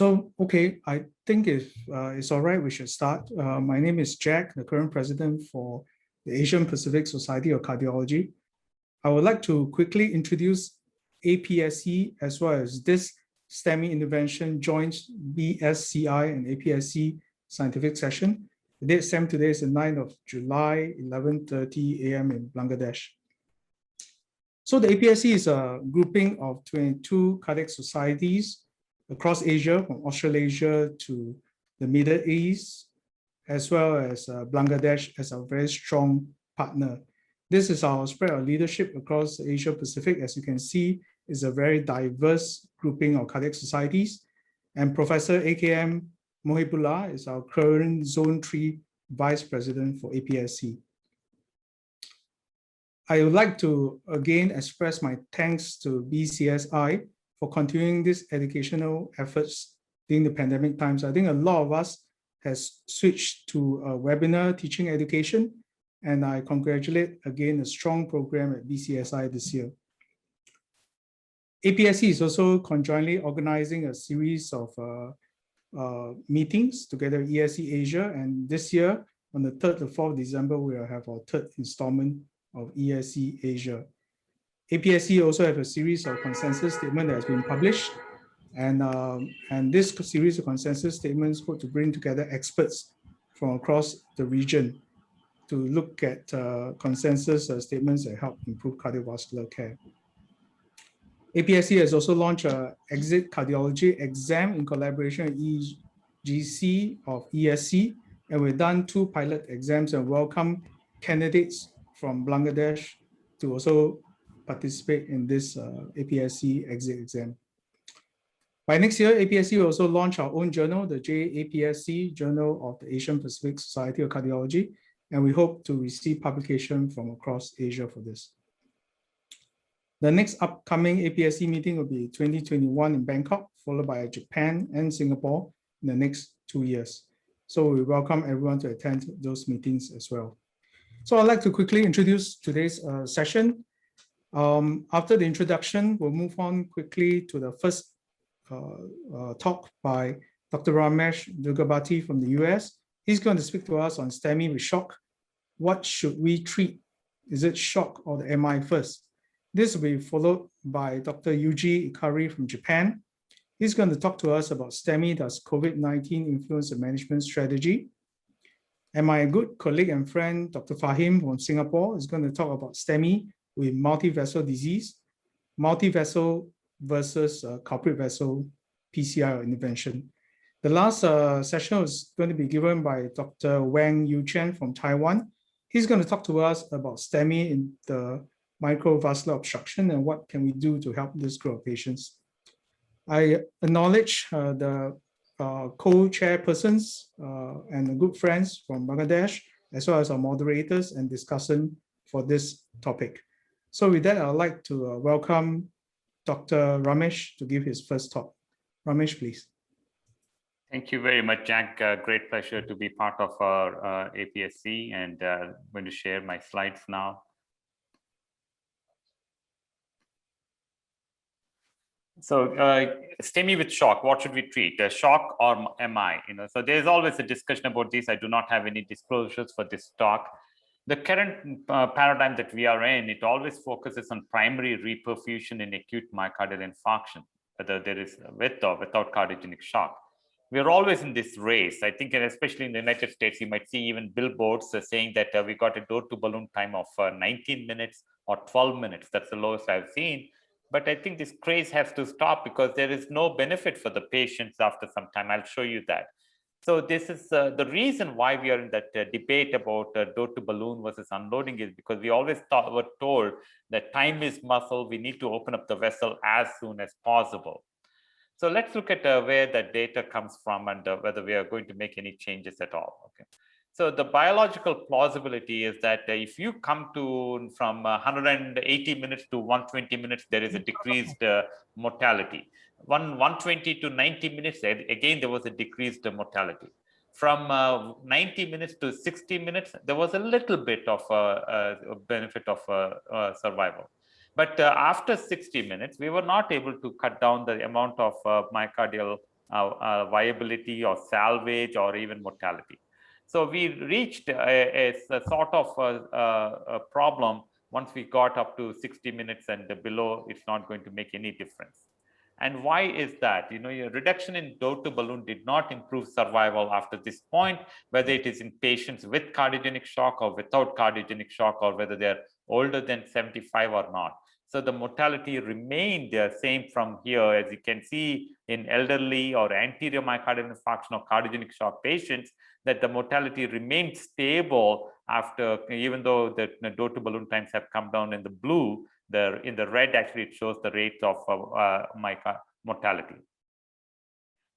Okay, I think if it's all right, we should start. My name is Jack, the current president for the Asian Pacific Society of Cardiology. I would like to quickly introduce APSC as well as this STEMI intervention joint BSCI and APSC scientific session. The date STEM today is the 9th of July, 11:30 a.m. in Bangladesh. So the APSC is a grouping of 22 cardiac societies across Asia, from Australasia to the Middle East, as well as Bangladesh as a very strong partner. This is our spread of leadership across Asia Pacific. As you can see, is a very diverse grouping of cardiac societies. And Professor AKM Mohibullah is our current Zone 3 Vice President for APSC. I would like to again express my thanks to BCSI for continuing these educational efforts during the pandemic times. I think a lot of us has switched to a webinar teaching education, and I congratulate again a strong program at BCSI this year. APSC is also conjointly organizing a series of meetings together with ESC Asia, and this year on the 3rd to 4th December, we will have our third installment of ESC Asia. APSC also have a series of consensus statements that has been published, and this series of consensus statements hope to bring together experts from across the region to look at consensus statements that help improve cardiovascular care. APSC has also launched an exit cardiology exam in collaboration with EGC of ESC, and we've done 2 pilot exams and welcome candidates from Bangladesh to also participate in this APSC exit exam. By next year, APSC will also launch our own journal, the JAPSC Journal of the Asian Pacific Society of Cardiology, and we hope to receive publication from across Asia for this. The next upcoming APSC meeting will be 2021 in Bangkok, followed by Japan and Singapore in the next 2 years. So we welcome everyone to attend those meetings as well. So I'd like to quickly introduce today's session. After the introduction, we'll move on quickly to the first talk by Dr. Ramesh Duggabaty from the US. He's going to speak to us on STEMI with shock. What should we treat? Is it shock or the MI first? This will be followed by Dr. Yuji Ikari from Japan. He's going to talk to us about STEMI, does COVID-19 influence the management strategy? And my good colleague and friend, Dr. Fahim from Singapore, is going to talk about STEMI with multi-vessel disease, multi-vessel versus culprit vessel PCI or intervention. The last session is going to be given by Dr. Wang Yu-Chen from Taiwan. He's going to talk to us about STEMI in the microvascular obstruction and what can we do to help this group of patients. I acknowledge the co-chairpersons and the good friends from Bangladesh, as well as our moderators and discussant for this topic. So with that, I'd like to welcome Dr. Ramesh to give his first talk. Ramesh, please. Thank you very much, Jack. Great pleasure to be part of our APSC, and I'm going to share my slides now. So STEMI with shock, what should we treat? Shock or MI? So there's always a discussion about this. I do not have any disclosures for this talk. The current paradigm that we are in, it always focuses on primary reperfusion in acute myocardial infarction, whether there is with or without cardiogenic shock. We're always in this race. I think, and especially in the United States, you might see even billboards saying that we got a door-to-balloon time of 19 minutes or 12 minutes. That's the lowest I've seen. But I think this craze has to stop because there is no benefit for the patients after some time. I'll show you that. So this is the reason why we are in that debate about door-to-balloon versus unloading is because we always were told that time is muscle. We need to open up the vessel as soon as possible. So let's look at where the data comes from and whether we are going to make any changes at all. Okay. So the biological plausibility is that if you come to from 180 minutes to 120 minutes, there is a decreased mortality. 120 to 90 minutes, again, there was a decreased mortality. From 90 minutes to 60 minutes, there was a little bit of a benefit of survival. But after 60 minutes, we were not able to cut down the amount of myocardial viability or salvage or even mortality. So we reached a sort of a problem once we got up to 60 minutes and below, it's not going to make any difference. And why is that? You know, your reduction in dose to balloon did not improve survival after this point, whether it is in patients with cardiogenic shock or without cardiogenic shock, or whether they're older than 75 or not. So the mortality remained the same from here, as you can see in elderly or anterior myocardial infarction or cardiogenic shock patients, that the mortality remained stable after, even though the dose to balloon times have come down in the blue. In the red, actually, it shows the rate of mortality.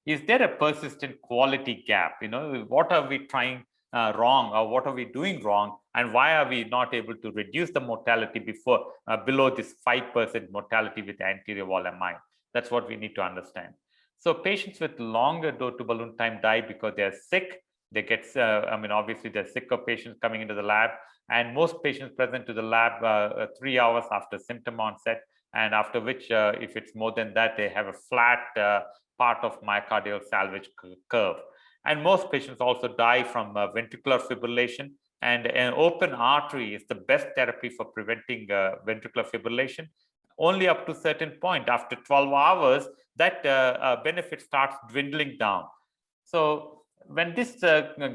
Is there a persistent quality gap? You know, what are we trying wrong, or what are we doing wrong, and why are we not able to reduce the mortality below this 5% mortality with anterior wall MI? That's what we need to understand. So patients with longer dose to balloon time die because they are sick. They get, obviously, they're sicker patients coming into the lab, and most patients present to the lab 3 hours after symptom onset, and after which, if it's more than that, they have a flat part of myocardial salvage curve. And most patients also die from ventricular fibrillation, and an open artery is the best therapy for preventing ventricular fibrillation. Only up to a certain point, after 12 hours, that benefit starts dwindling down. So when this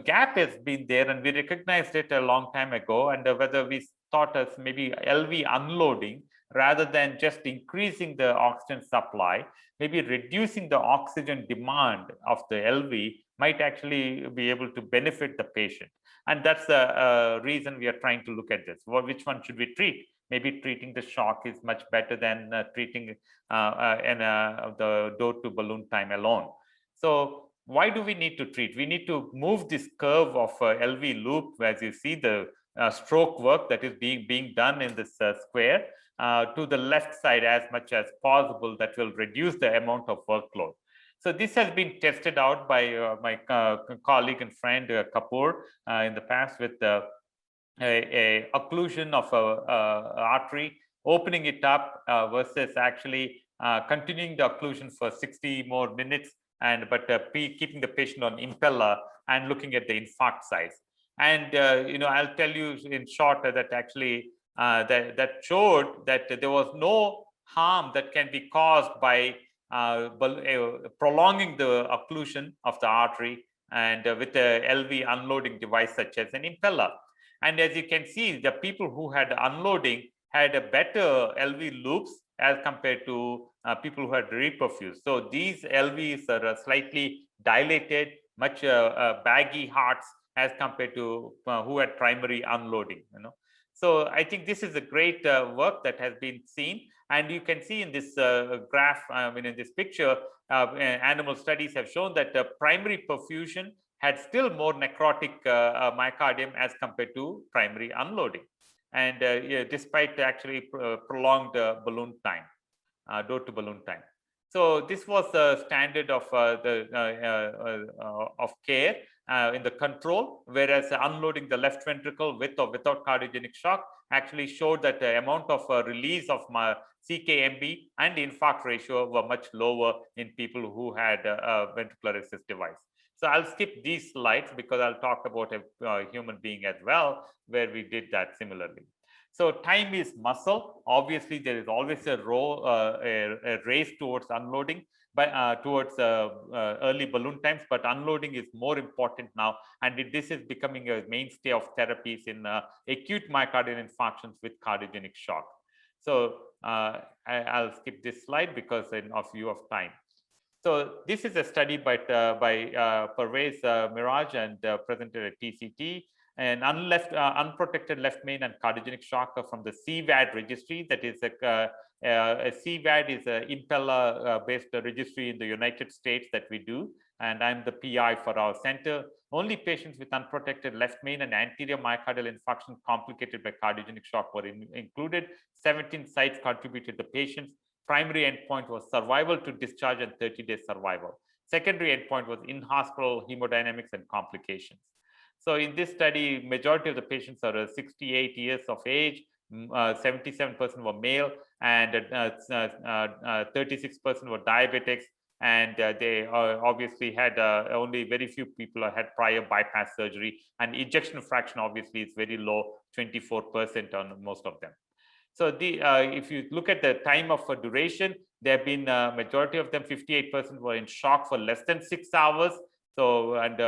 gap has been there, and we recognized it a long time ago, and whether we thought as maybe LV unloading rather than just increasing the oxygen supply, maybe reducing the oxygen demand of the LV might actually be able to benefit the patient. And that's the reason we are trying to look at this. Well, which one should we treat? Maybe treating the shock is much better than treating the dose to balloon time alone. So why do we need to treat? We need to move this curve of LV loop, as you see the stroke work that is being done in this square, to the left side as much as possible. That will reduce the amount of workload. So this has been tested out by my colleague and friend Kapoor in the past with a occlusion of a artery, opening it up versus actually continuing the occlusion for 60 more minutes, but keeping the patient on impeller and looking at the infarct size. And I'll tell you in short that actually that showed that there was no harm that can be caused by prolonging the occlusion of the artery and with a LV unloading device such as an impeller. And as you can see, the people who had unloading had a better LV loops as compared to people who had reperfused. So these LVs are slightly dilated, much baggy hearts as compared to who had primary unloading. So I think this is a great work that has been seen, and you can see in this graph, in this picture, animal studies have shown that primary perfusion had still more necrotic myocardium as compared to primary unloading, and despite actually prolonged balloon time, dose to balloon time. So this was the standard of care in the control, whereas unloading the left ventricle with or without cardiogenic shock actually showed that the amount of release of my CKMB and infarct ratio were much lower in people who had a ventricular assist device. So I'll skip these slides because I'll talk about a human being as well, where we did that similarly. So time is muscle. Obviously, there is always a race towards unloading, towards early balloon times, but unloading is more important now, and this is becoming a mainstay of therapies in acute myocardial infarctions with cardiogenic shock. So I'll skip this slide because of view of time. So this is a study by Pervez Miraj and presented at TCT. An unprotected left main and cardiogenic shock from the CVAD registry. That is a CVAD is an impeller-based registry in the United States that we do, and I'm the PI for our center. Only patients with unprotected left main and anterior myocardial infarction complicated by cardiogenic shock were included. 17 sites contributed the patients. Primary endpoint was survival to discharge and 30-day survival. Secondary endpoint was in-hospital hemodynamics and complications. So in this study, majority of the patients are 68 years of age, 77% were male, and 36% were diabetics, And they obviously had only very few people had prior bypass surgery, and ejection fraction obviously is very low, 24% on most of them. So if you look at the time of duration, there have been majority of them, 58% were in shock for less than 6 hours. So, and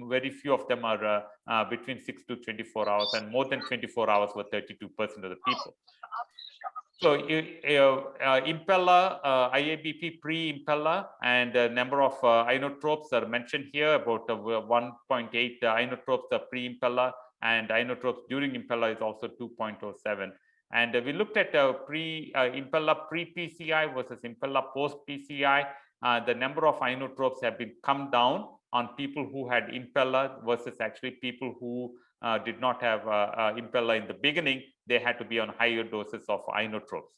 very few of them are between 6 to 24 hours, and more than 24 hours were 32% of the people. So impeller, IABP pre-impeller, and a number of inotropes are mentioned here, about 1.8 inotropes pre-impeller, and inotropes during impeller is also 2.07. And we looked at impeller pre-PCI versus impeller post-PCI. The number of inotropes have been come down on people who had impeller versus actually people who did not have impeller in the beginning. They had to be on higher doses of inotropes.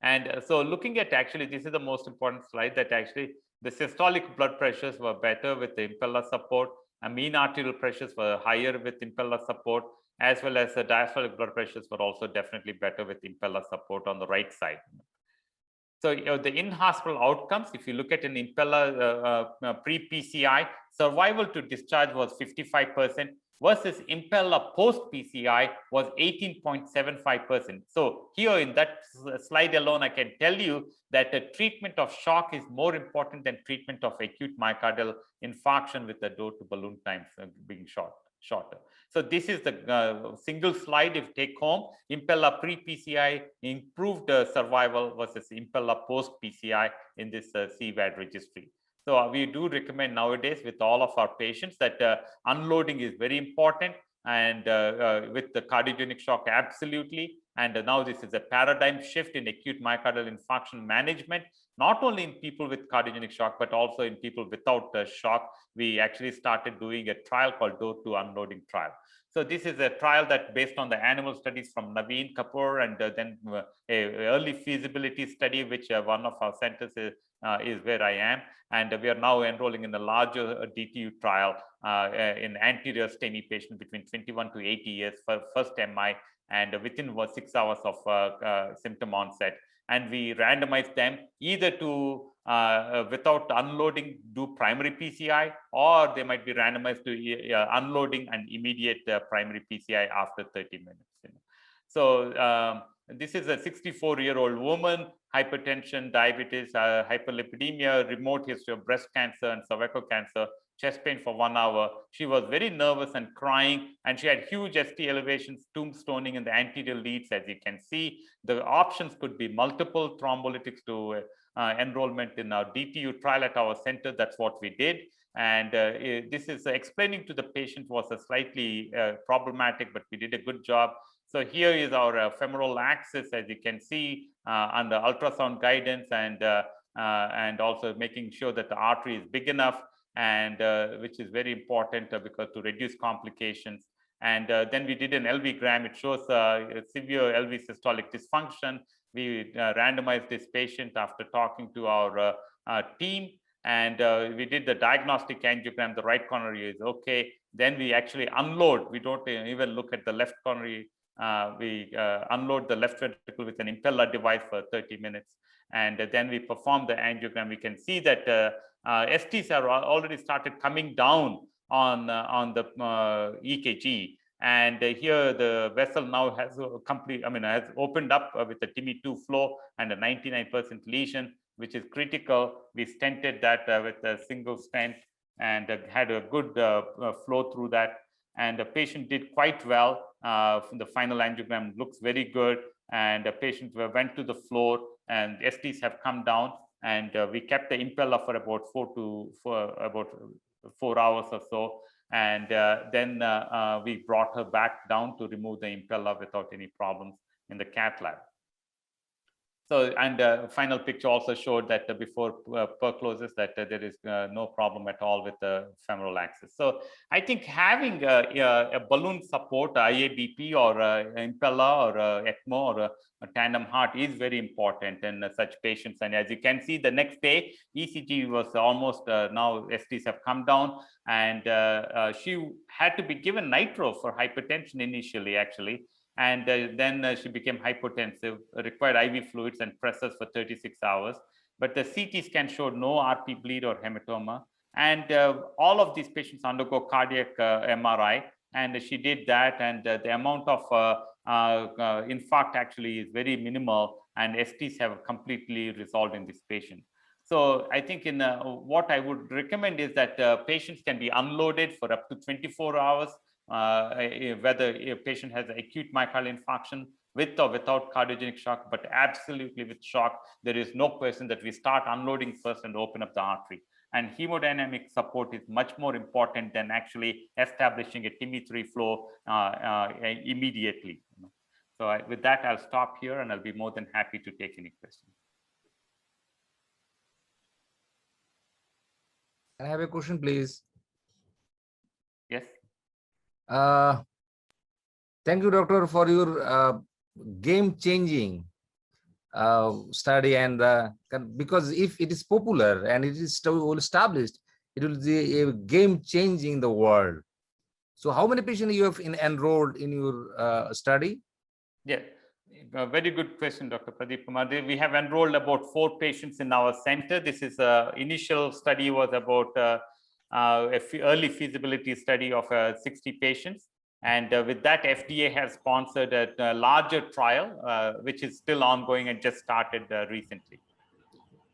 And so looking at, actually, this is the most important slide, that actually the systolic blood pressures were better with the impeller support, and mean arterial pressures were higher with impeller support, as well as the diastolic blood pressures were also definitely better with impeller support on the right side. So the in-hospital outcomes, if you look at an impeller pre-PCI, survival to discharge was 55% versus impeller post-PCI was 18.75%. So here in that slide alone, I can tell you that the treatment of shock is more important than treatment of acute myocardial infarction, with the door to balloon times being shorter. So this is the single slide if take home. Impeller pre-PCI improved survival versus impeller post-PCI in this CVAD registry. So we do recommend nowadays with all of our patients that unloading is very important, and with the cardiogenic shock, absolutely. And now this is a paradigm shift in acute myocardial infarction management, not only in people with cardiogenic shock, but also in people without shock. We actually started doing a trial called door to unloading trial. So this is a trial that based on the animal studies from Naveen Kapoor, and then a early feasibility study, which one of our centers is where I am. And we are now enrolling in a larger DTU trial in anterior STEMI patients between 21 to 80 years for first MI, and within 6 hours of symptom onset. And we randomize them either to without unloading do primary PCI, or they might be randomized to unloading and immediate primary PCI after 30 minutes. So this is a 64-year-old woman, hypertension, diabetes, hyperlipidemia, remote history of breast cancer and cervical cancer, chest pain for 1 hour. She was very nervous and crying, and she had huge ST elevations, tombstoning in the anterior leads, as you can see. The options could be multiple thrombolytics to enrollment in our DTU trial at our center. That's what we did. And this is explaining to the patient was a slightly problematic, but we did a good job. So here is our femoral axis, as you can see, under ultrasound guidance, and also making sure that the artery is big enough, and which is very important because to reduce complications. And then we did an LV gram. It shows severe LV systolic dysfunction. We randomized this patient after talking to our team, and we did the diagnostic angiogram. The right coronary is okay. Then we actually unload. We don't even look at the left coronary. We unload the left ventricle with an impeller device for 30 minutes. And then we perform the angiogram. We can see that STs are already started coming down on the EKG. And here the vessel now has has opened up with a TIMI2 flow and a 99% lesion, which is critical. We stented that with a single stent, and had a good flow through that. And the patient did quite well. The final angiogram looks very good, and the patient went to the floor, and STs have come down, and we kept the impeller for about 4 hours or so. And then we brought her back down to remove the impeller without any problems in the cath lab. So, and final picture also showed that before percloses that there is no problem at all with the femoral axis. So I think having a balloon support, IABP or impeller or ECMO or a tandem heart is very important in such patients. And as you can see, the next day ECG was almost now STs have come down, and she had to be given nitro for hypertension initially, actually. And then she became hypotensive, required IV fluids and pressors for 36 hours. but the CT scan showed no RP bleed or hematoma. And all of these patients undergo cardiac MRI, and she did that, and the amount of infarct actually is very minimal, and STs have completely resolved in this patient. So I think in what I would recommend is that patients can be unloaded for up to 24 hours, whether a patient has acute myocardial infarction with or without cardiogenic shock, but absolutely with shock, there is no question that we start unloading first and open up the artery. And hemodynamic support is much more important than actually establishing a TIMI3 flow immediately. So with that, I'll stop here, and I'll be more than happy to take any questions. I have a question, please. Yes. Thank you, doctor, for your game-changing study, and because if it is popular and it is well established, it will be a game-changing the world. So how many patients you have enrolled in your study? Yeah, very good question, Dr. Pradeep Kumar. We have enrolled about 4 patients in our center. This is initial study was about early feasibility study of 60 patients. And with that, FDA has sponsored a larger trial, which is still ongoing and just started recently.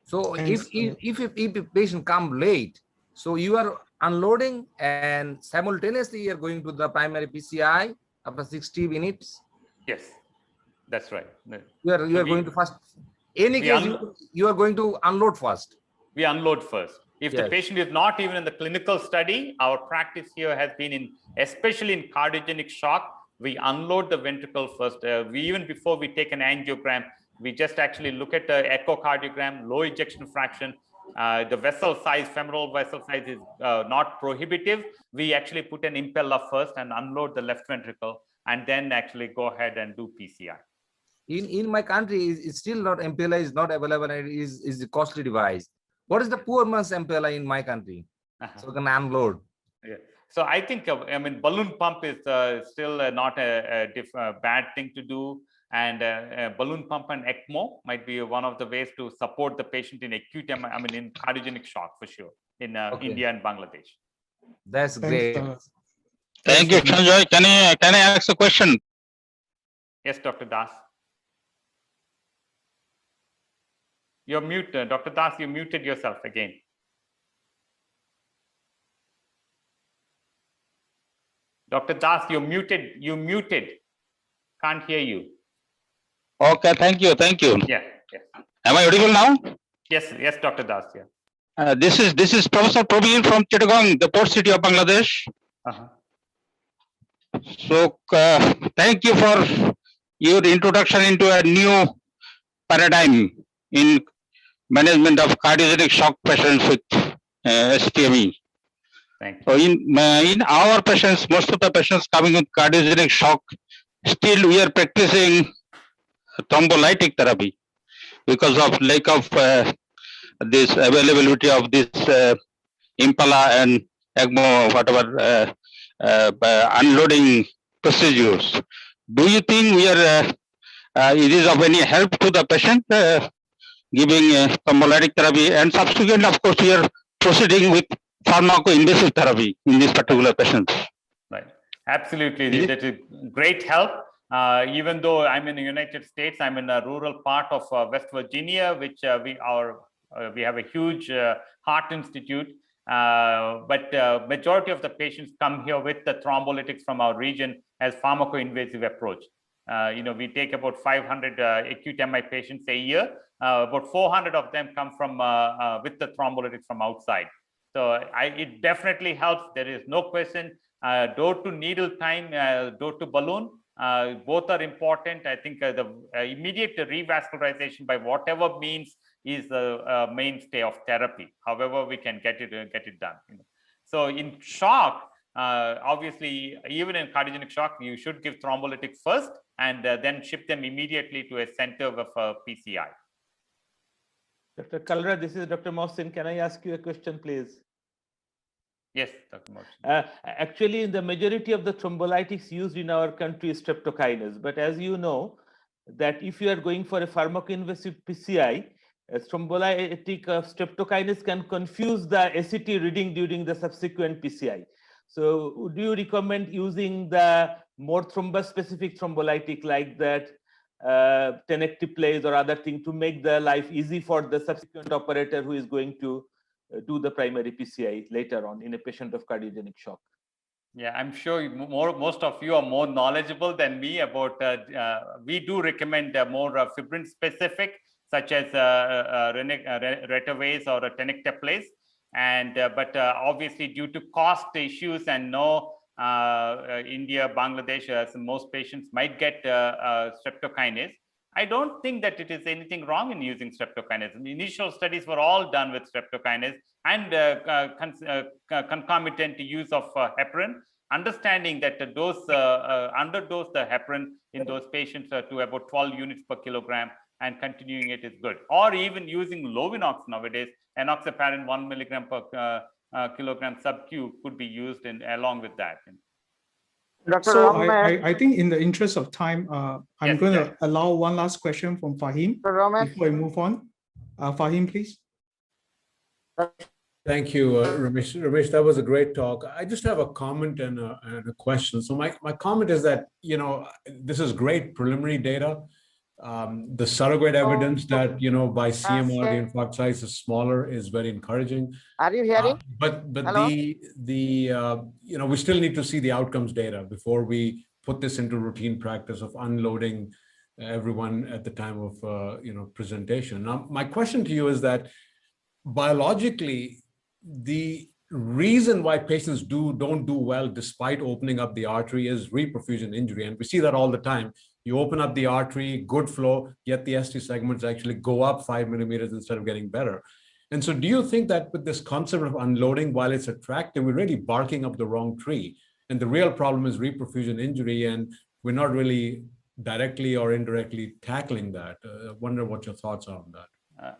So if a patient come late, so you are unloading and simultaneously you are going to the primary PCI after 60 minutes? Yes, that's right. You are going to first. Any case, you are going to unload first. We unload first. If the patient is not even in the clinical study, our practice here has been especially in cardiogenic shock, we unload the ventricle first. Even before we take an angiogram, we just actually look at the echocardiogram, low ejection fraction. The vessel size, femoral vessel size is not prohibitive. We actually put an impeller first and unload the left ventricle, and then actually go ahead and do PCI. In my country, it's still not, impeller is not available, and it is a costly device. What is the poor man's impeller in my country? So we can unload. Yeah. So I think, balloon pump is still not a bad thing to do. And balloon pump and ECMO might be one of the ways to support the patient in acute, in cardiogenic shock for sure, in India and Bangladesh. That's great. Thank you, Sanjoy. Can I ask a question? Yes, Dr. Das. You're muted, Dr. Das. You muted yourself again. Dr. Das, you're muted. You muted. Can't hear you. Okay, thank you. Yeah. Am I audible now? Yes, Dr. Das. Yeah. This is Professor Probir from Chittagong, the port city of Bangladesh. So thank you for your introduction into a new paradigm in management of cardiogenic shock patients with STEMI. Thank you. So in our patients, most of the patients coming with cardiogenic shock, still we are practicing thrombolytic therapy because of lack of this availability of this impala and ECMO, whatever unloading procedures. Do you think we are it is of any help to the patient giving thrombolytic therapy, and subsequently, of course, we are proceeding with pharmacoinvasive therapy in these particular patients? Right. Absolutely. That is great help. Even though I'm in the United States, I'm in a rural part of West Virginia, which we have a huge heart institute. But majority of the patients come here with the thrombolytics from our region as pharmacoinvasive approach. We take about 500 acute MI patients a year. About 400 of them come from with the thrombolytics from outside. So it definitely helps. There is no question. Door to needle time, door to balloon, both are important. I think the immediate revascularization by whatever means is the mainstay of therapy. However, we can get it done. So in shock, obviously, even in cardiogenic shock, you should give thrombolytic first and then ship them immediately to a center of PCI. Dr. Kalra, this is Dr. Mohsin. Can I ask you a question, please? Yes, Dr. Mohsin. Actually, the majority of the thrombolytics used in our country is streptokinase. But as you know, that if you are going for a pharmacoinvasive PCI, thrombolytic streptokinase can confuse the ACT reading during the subsequent PCI. So would you recommend using the more thrombus-specific thrombolytic like that, tenecteplase or other thing to make the life easy for the subsequent operator who is going to do the primary PCI later on in a patient of cardiogenic shock? Yeah, I'm sure most of you are more knowledgeable than me about, we do recommend more fibrin specific, such as retavase or tenecteplase. And but obviously due to cost issues and no India, Bangladesh, most patients might get streptokinase. I don't think that it is anything wrong in using streptokinase. The initial studies were all done with streptokinase and concomitant use of heparin, understanding that the dose, underdose the heparin in those patients to about 12 units per kilogram, and continuing it is good. Or even using Lovinox nowadays, enoxaparin 1 milligram per kilogram sub-Q could be used along with that. Dr. So Ramesh, I think in the interest of time, I'm Yes, going yeah. to allow one last question from Fahim Dr. Ramesh, before I move on. Fahim, please. Thank you, Ramesh. Ramesh, that was a great talk. I just have a comment and a question. So my comment is that, you know, this is great preliminary data. The surrogate evidence that, you know, by CMR, the infarct size is smaller is very encouraging. are you hearing? But Hello? you know, we still need to see the outcomes data before we put this into routine practice of unloading everyone at the time of, you know, presentation. Now, my question to you is that biologically, the reason why patients don't do well despite opening up the artery is reperfusion injury. And we see that all the time. You open up the artery, good flow, yet the ST segments actually go up 5 millimeters instead of getting better. And so do you think that with this concept of unloading, while it's attractive, we're really barking up the wrong tree? And the real problem is reperfusion injury, and we're not really directly or indirectly tackling that. I wonder what your thoughts are on that.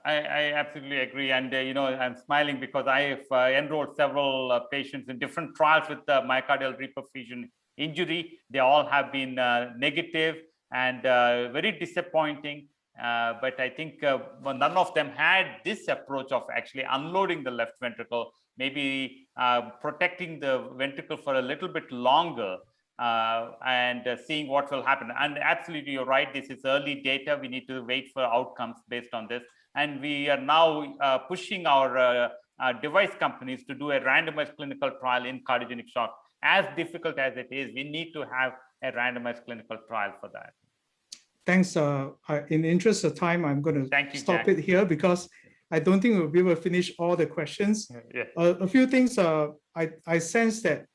I absolutely agree. And, you know, I'm smiling because I've enrolled several patients in different trials with myocardial reperfusion injury. They all have been negative and very disappointing. But I think none of them had this approach of actually unloading the left ventricle, maybe protecting the ventricle for a little bit longer and seeing what will happen. And absolutely, you're right. This is early data. We need to wait for outcomes based on this. And we are now pushing our device companies to do a randomized clinical trial in cardiogenic shock. As difficult as it is, we need to have a randomized clinical trial for that. Thanks. In the interest of time, I'm going to stop Jack. it here because I don't think we'll be able to finish all the questions. Yeah. A few things. I sense that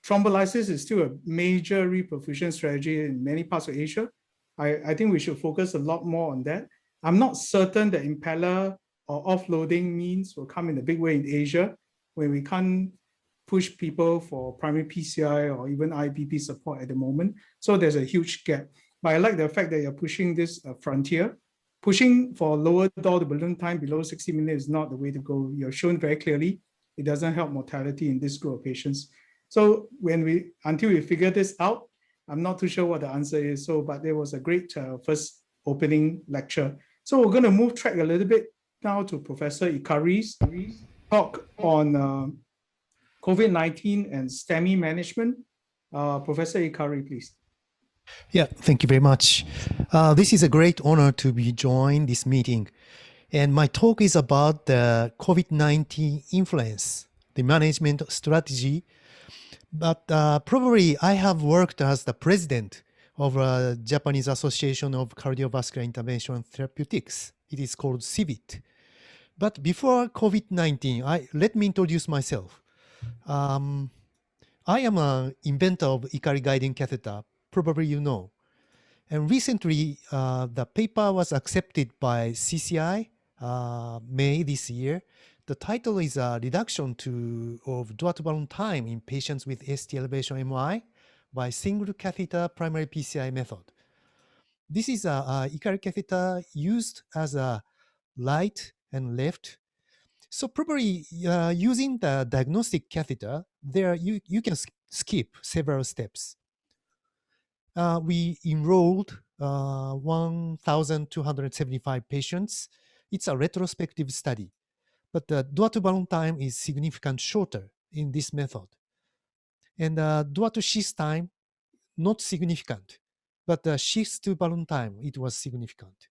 thrombolysis is still a major reperfusion strategy in many parts of Asia. I think we should focus a lot more on that. I'm not certain that impeller or offloading means will come in a big way in Asia, where we can't push people for primary PCI or even IPP support at the moment. So there's a huge gap. But I like the fact that you're pushing this frontier. Pushing for lower door to balloon time below 60 minutes is not the way to go. You're shown very clearly it doesn't help mortality in this group of patients. So until we figure this out, I'm not too sure what the answer is. So, but there was a great first opening lecture. So we're going to move track a little bit now to Professor Ikari's talk on COVID-19 and STEMI management. Professor Ikari, please. Yeah, thank you very much. This is a great honor to be joined this meeting. And my talk is about the COVID-19 influence, the management strategy. But probably I have worked as the president of a Japanese Association of Cardiovascular Intervention and Therapeutics. It is called CIVIT. But before COVID-19, let me introduce myself. I am an inventor of Ikari guiding catheter, probably you know. And recently, the paper was accepted by CCI May this year. The title is Reduction of door-to-balloon time in patients with ST elevation MI by single catheter primary PCI method. This is a Ikari catheter used as a right and left. So probably using the diagnostic catheter, you can skip several steps. We enrolled 1,275 patients It's a retrospective study, but the dwell to balloon time is significantly shorter in this method. And dwell to sheath time, not significant, but the sheath to balloon time, it was significant.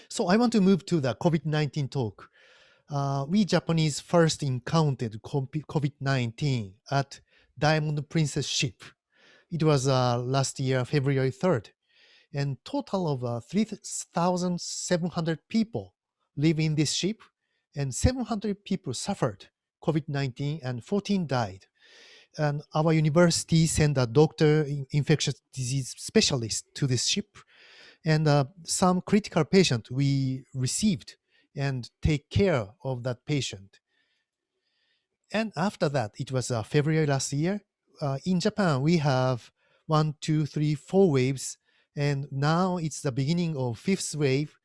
So I want to move to the COVID-19 talk. We Japanese first encountered COVID-19 at Diamond Princess ship. It was last year, February 3rd. And total of 3,700 people live in this ship, and 700 people suffered COVID-19 and 14 died. And our university sent a doctor, infectious disease specialist to this ship, and some critical patient we received and take care of that patient. And after that, it was February last year. In Japan, we have 1, 2, 3, 4 waves, and now it's the beginning of 5th wave.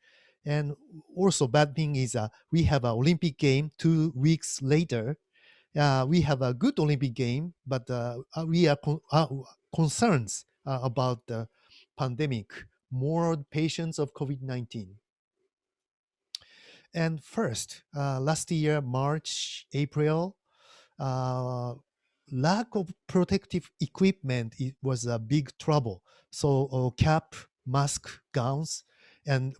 And also bad thing is we have an Olympic game 2 weeks later. We have a good Olympic game, but we are concerns about the pandemic, more patients of COVID-19. And first, last year, March, April, lack of protective equipment, it was a big trouble. So cap, mask, gowns, and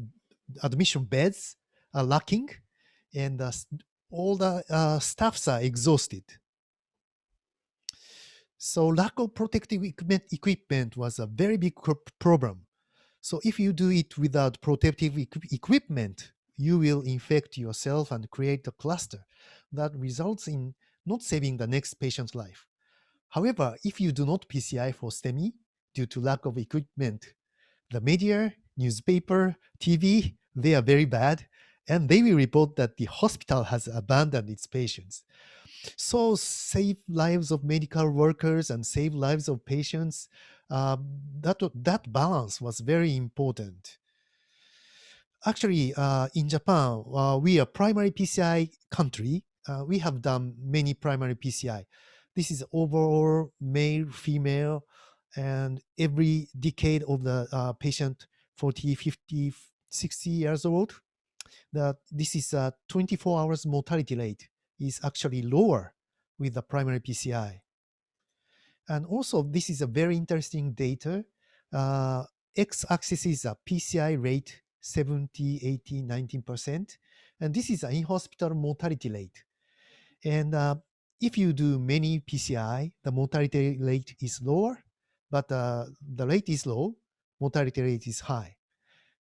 admission beds are lacking, and all the staffs are exhausted. So lack of protective equipment was a very big problem. So if you do it without protective equipment, you will infect yourself and create a cluster that results in not saving the next patient's life. However, if you do not PCI for STEMI due to lack of equipment, the media, newspaper, TV, they are very bad, and they will report that the hospital has abandoned its patients. So save lives of medical workers and save lives of patients. That balance was very important. Actually, in Japan, we are primary PCI country. We have done many primary PCI. This is overall male, female, and every decade of the patient, 40, 50, 60 years old. This is a 24 hours mortality rate is actually lower with the primary PCI. And also, this is a very interesting data. X-axis is a PCI rate, 70, 80, 19%. And this is an in-hospital mortality rate. And if you do many PCI, the mortality rate is lower, but the rate is low, mortality rate is high.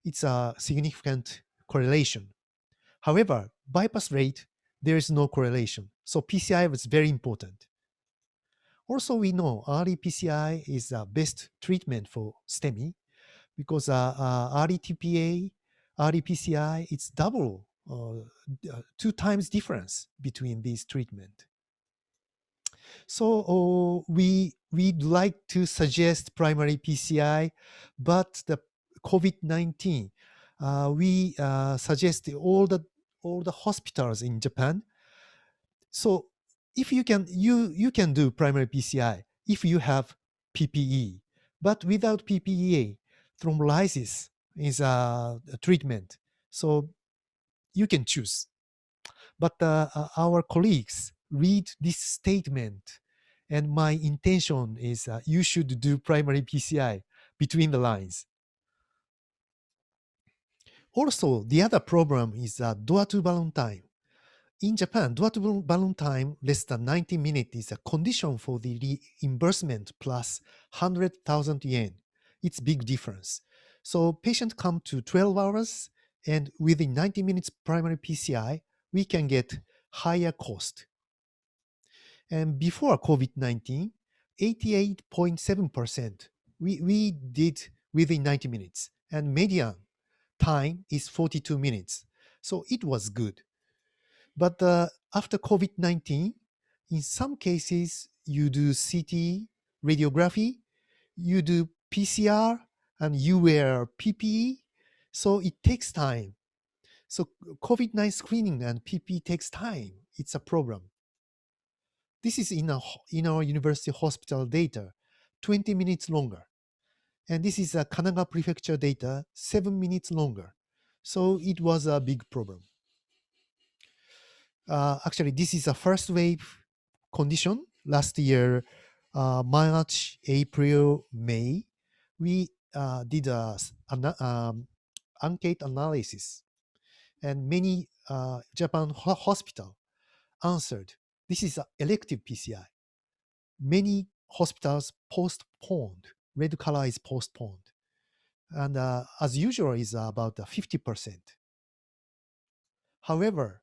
It's a significant correlation. However, bypass rate, there is no correlation. So PCI was very important. Also, we know early PCI is the best treatment for STEMI because early TPA, early PCI, it's double, 2 times difference between these treatment. So we'd like to suggest primary PCI, but the COVID-19, we suggest all the hospitals in Japan. So if you can do primary PCI if you have PPE, but without PPE, thrombolysis is a treatment. So you can choose. But our colleagues read this statement, and my intention is you should do primary PCI between the lines. Also, the other problem is door to balloon time. In Japan, door to balloon time less than 90 minutes is a condition for the reimbursement plus 100,000 yen. It's big difference. So patient come to 12 hours, and within 90 minutes primary PCI, we can get higher cost. And before COVID-19, 88.7%, we did within 90 minutes, and median time is 42 minutes. So it was good. But after COVID-19, in some cases, you do CT, radiography, you do PCR, and you wear PPE. So it takes time. So COVID-19 screening and PPE takes time. It's a problem. This is in our university hospital data, 20 minutes longer. And this is a Kanagawa Prefecture data, 7 minutes longer. So it was a big problem. Actually, this is a first wave condition. Last year, March, April, May, we did ancate analysis, and many Japan hospital answered, this is an elective PCI. Many hospitals postponed, red color is postponed. And as usual is about 50%. However,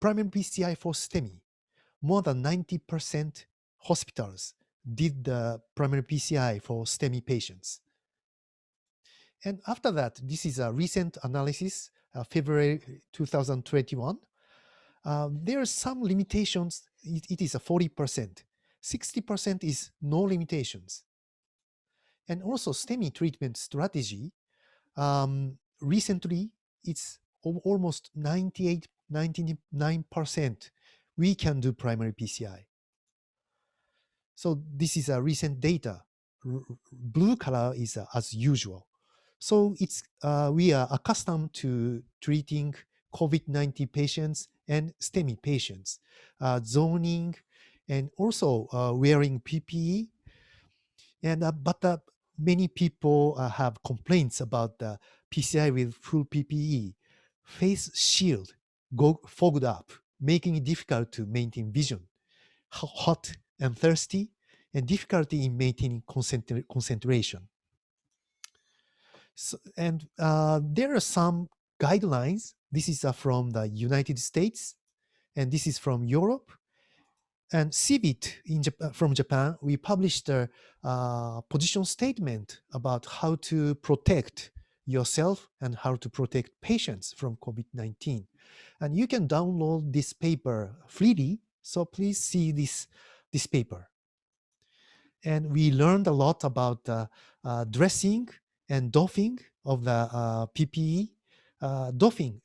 primary PCI for STEMI, more than 90% hospitals did the primary PCI for STEMI patients. And after that, this is a recent analysis, February 2021. There are some limitations. It is a 40%. 60% is no limitations. And also STEMI treatment strategy, recently it's almost 98, 99% we can do primary PCI. So this is a recent data. Blue color is as usual. So it's we are accustomed to treating COVID-19 patients and STEMI patients, zoning, and also wearing PPE. And but many people have complaints about the PCI with full PPE. Face shield fogged up, making it difficult to maintain vision. Hot and thirsty, and difficulty in maintaining concentration. So, and there are some guidelines. This is from the United States, and this is from Europe. And CBIT from Japan, we published a position statement about how to protect yourself and how to protect patients from COVID-19. And you can download this paper freely, so please see this paper. And we learned a lot about dressing and doffing of the PPE. Doffing,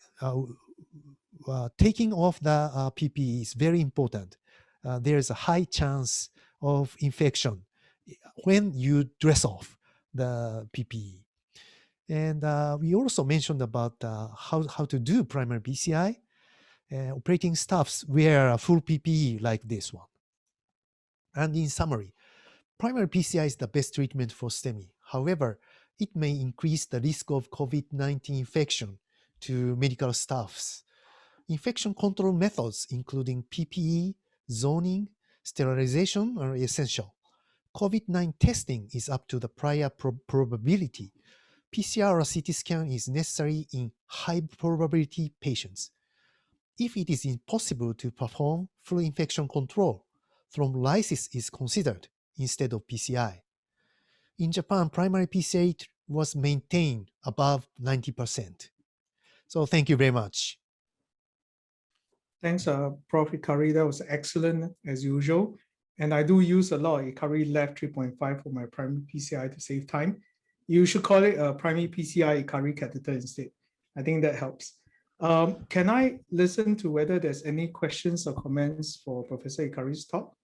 taking off the PPE is very important. There is a high chance of infection when you dress off the PPE. And we also mentioned about how to do primary PCI. Operating staffs wear a full PPE like this one. And in summary, primary PCI is the best treatment for STEMI. However, it may increase the risk of COVID-19 infection to medical staffs. Infection control methods, including PPE, zoning, sterilization, are essential. COVID-19 testing is up to the prior probability. PCR or CT scan is necessary in high probability patients. If it is impossible to perform full infection control, thrombolysis is considered instead of PCI. In Japan, primary PCI was maintained above 90%. So thank you very much. Thanks, Prof. Ikari. That was excellent as usual. And I do use a lot of Ikari Left 3.5 for my primary PCI to save time. You should call it a primary PCI Ikari catheter instead. I think that helps. Can I listen to whether there's any questions or comments for Professor Ikari's talk?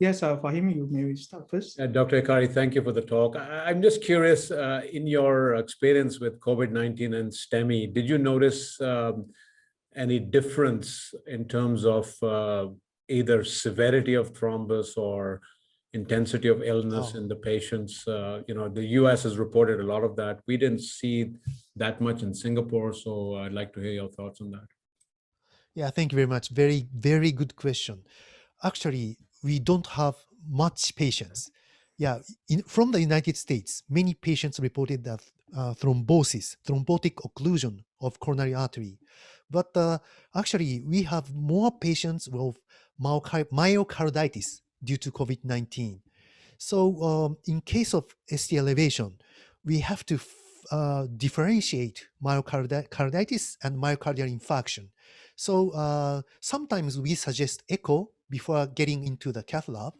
Yes, Fahim, you may start first. Dr. Ikari, thank you for the talk. I'm just curious, in your experience with COVID-19 and STEMI, did you notice any difference in terms of either severity of thrombus or intensity of illness in the patients? You know, the US has reported a lot of that. We didn't see that much in Singapore, so I'd like to hear your thoughts on that. Yeah, thank you very much. Very, very good question. Actually, we don't have much patients. Yeah, from the United States, many patients reported that thrombosis, thrombotic occlusion of coronary artery. But actually, we have more patients with myocarditis due to COVID-19. So in case of ST elevation, we have to differentiate myocarditis and myocardial infarction. So sometimes we suggest echo before getting into the cath lab.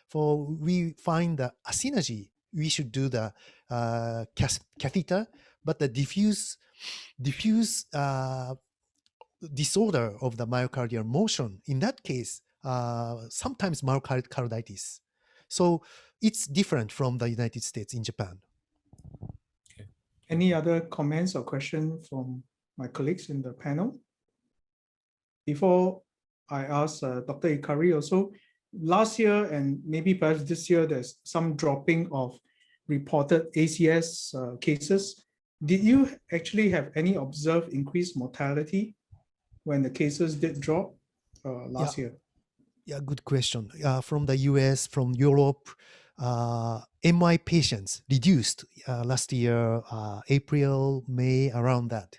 For we find the asynergy, we should do the catheter, but the diffuse disorder of the myocardial motion, in that case, sometimes myocarditis. So it's different from the United States in Japan. Any other comments or questions from my colleagues in the panel? Before I ask Dr. Ikari also, last year and maybe perhaps this year, there's some dropping of reported ACS cases. Did you actually have any observed increased mortality when the cases did drop last year? Yeah, good question. From the US, from Europe, MI patients reduced last year, April, May, around that.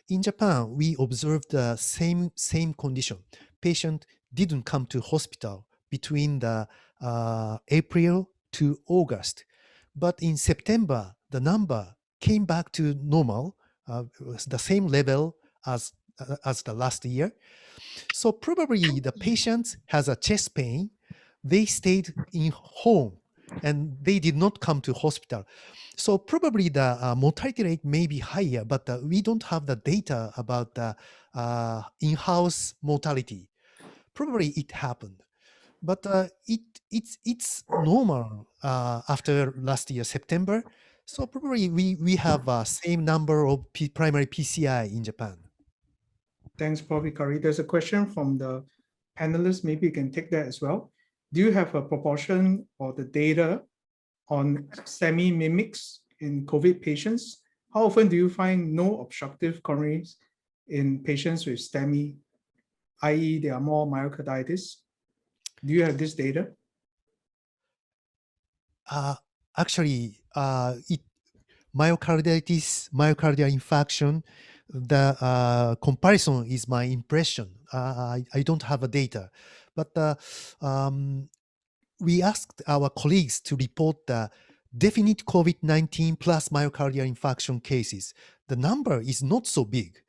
In Japan, we observed the same condition. Patient didn't come to hospital between the April to August. But in September, the number came back to normal, the same level as the last year. So probably the patient has a chest pain. They stayed in home and they did not come to hospital. So probably the mortality rate may be higher, but we don't have the data about the in-house mortality. Probably it happened, but it's normal after last year, September. So probably we have same number of primary PCI in Japan. Thanks, Prof. Ikari. There's a question from the panelists. Maybe you can take that as well. Do you have a proportion or the data on STEMI mimics in COVID patients? How often do you find no obstructive coronaries in patients with STEMI, i.e. they are more myocarditis? Do you have this data? Actually, myocarditis, myocardial infarction, the comparison is my impression. I don't have a data, but we asked our colleagues to report the definite COVID-19 plus myocardial infarction cases. The number is not so big,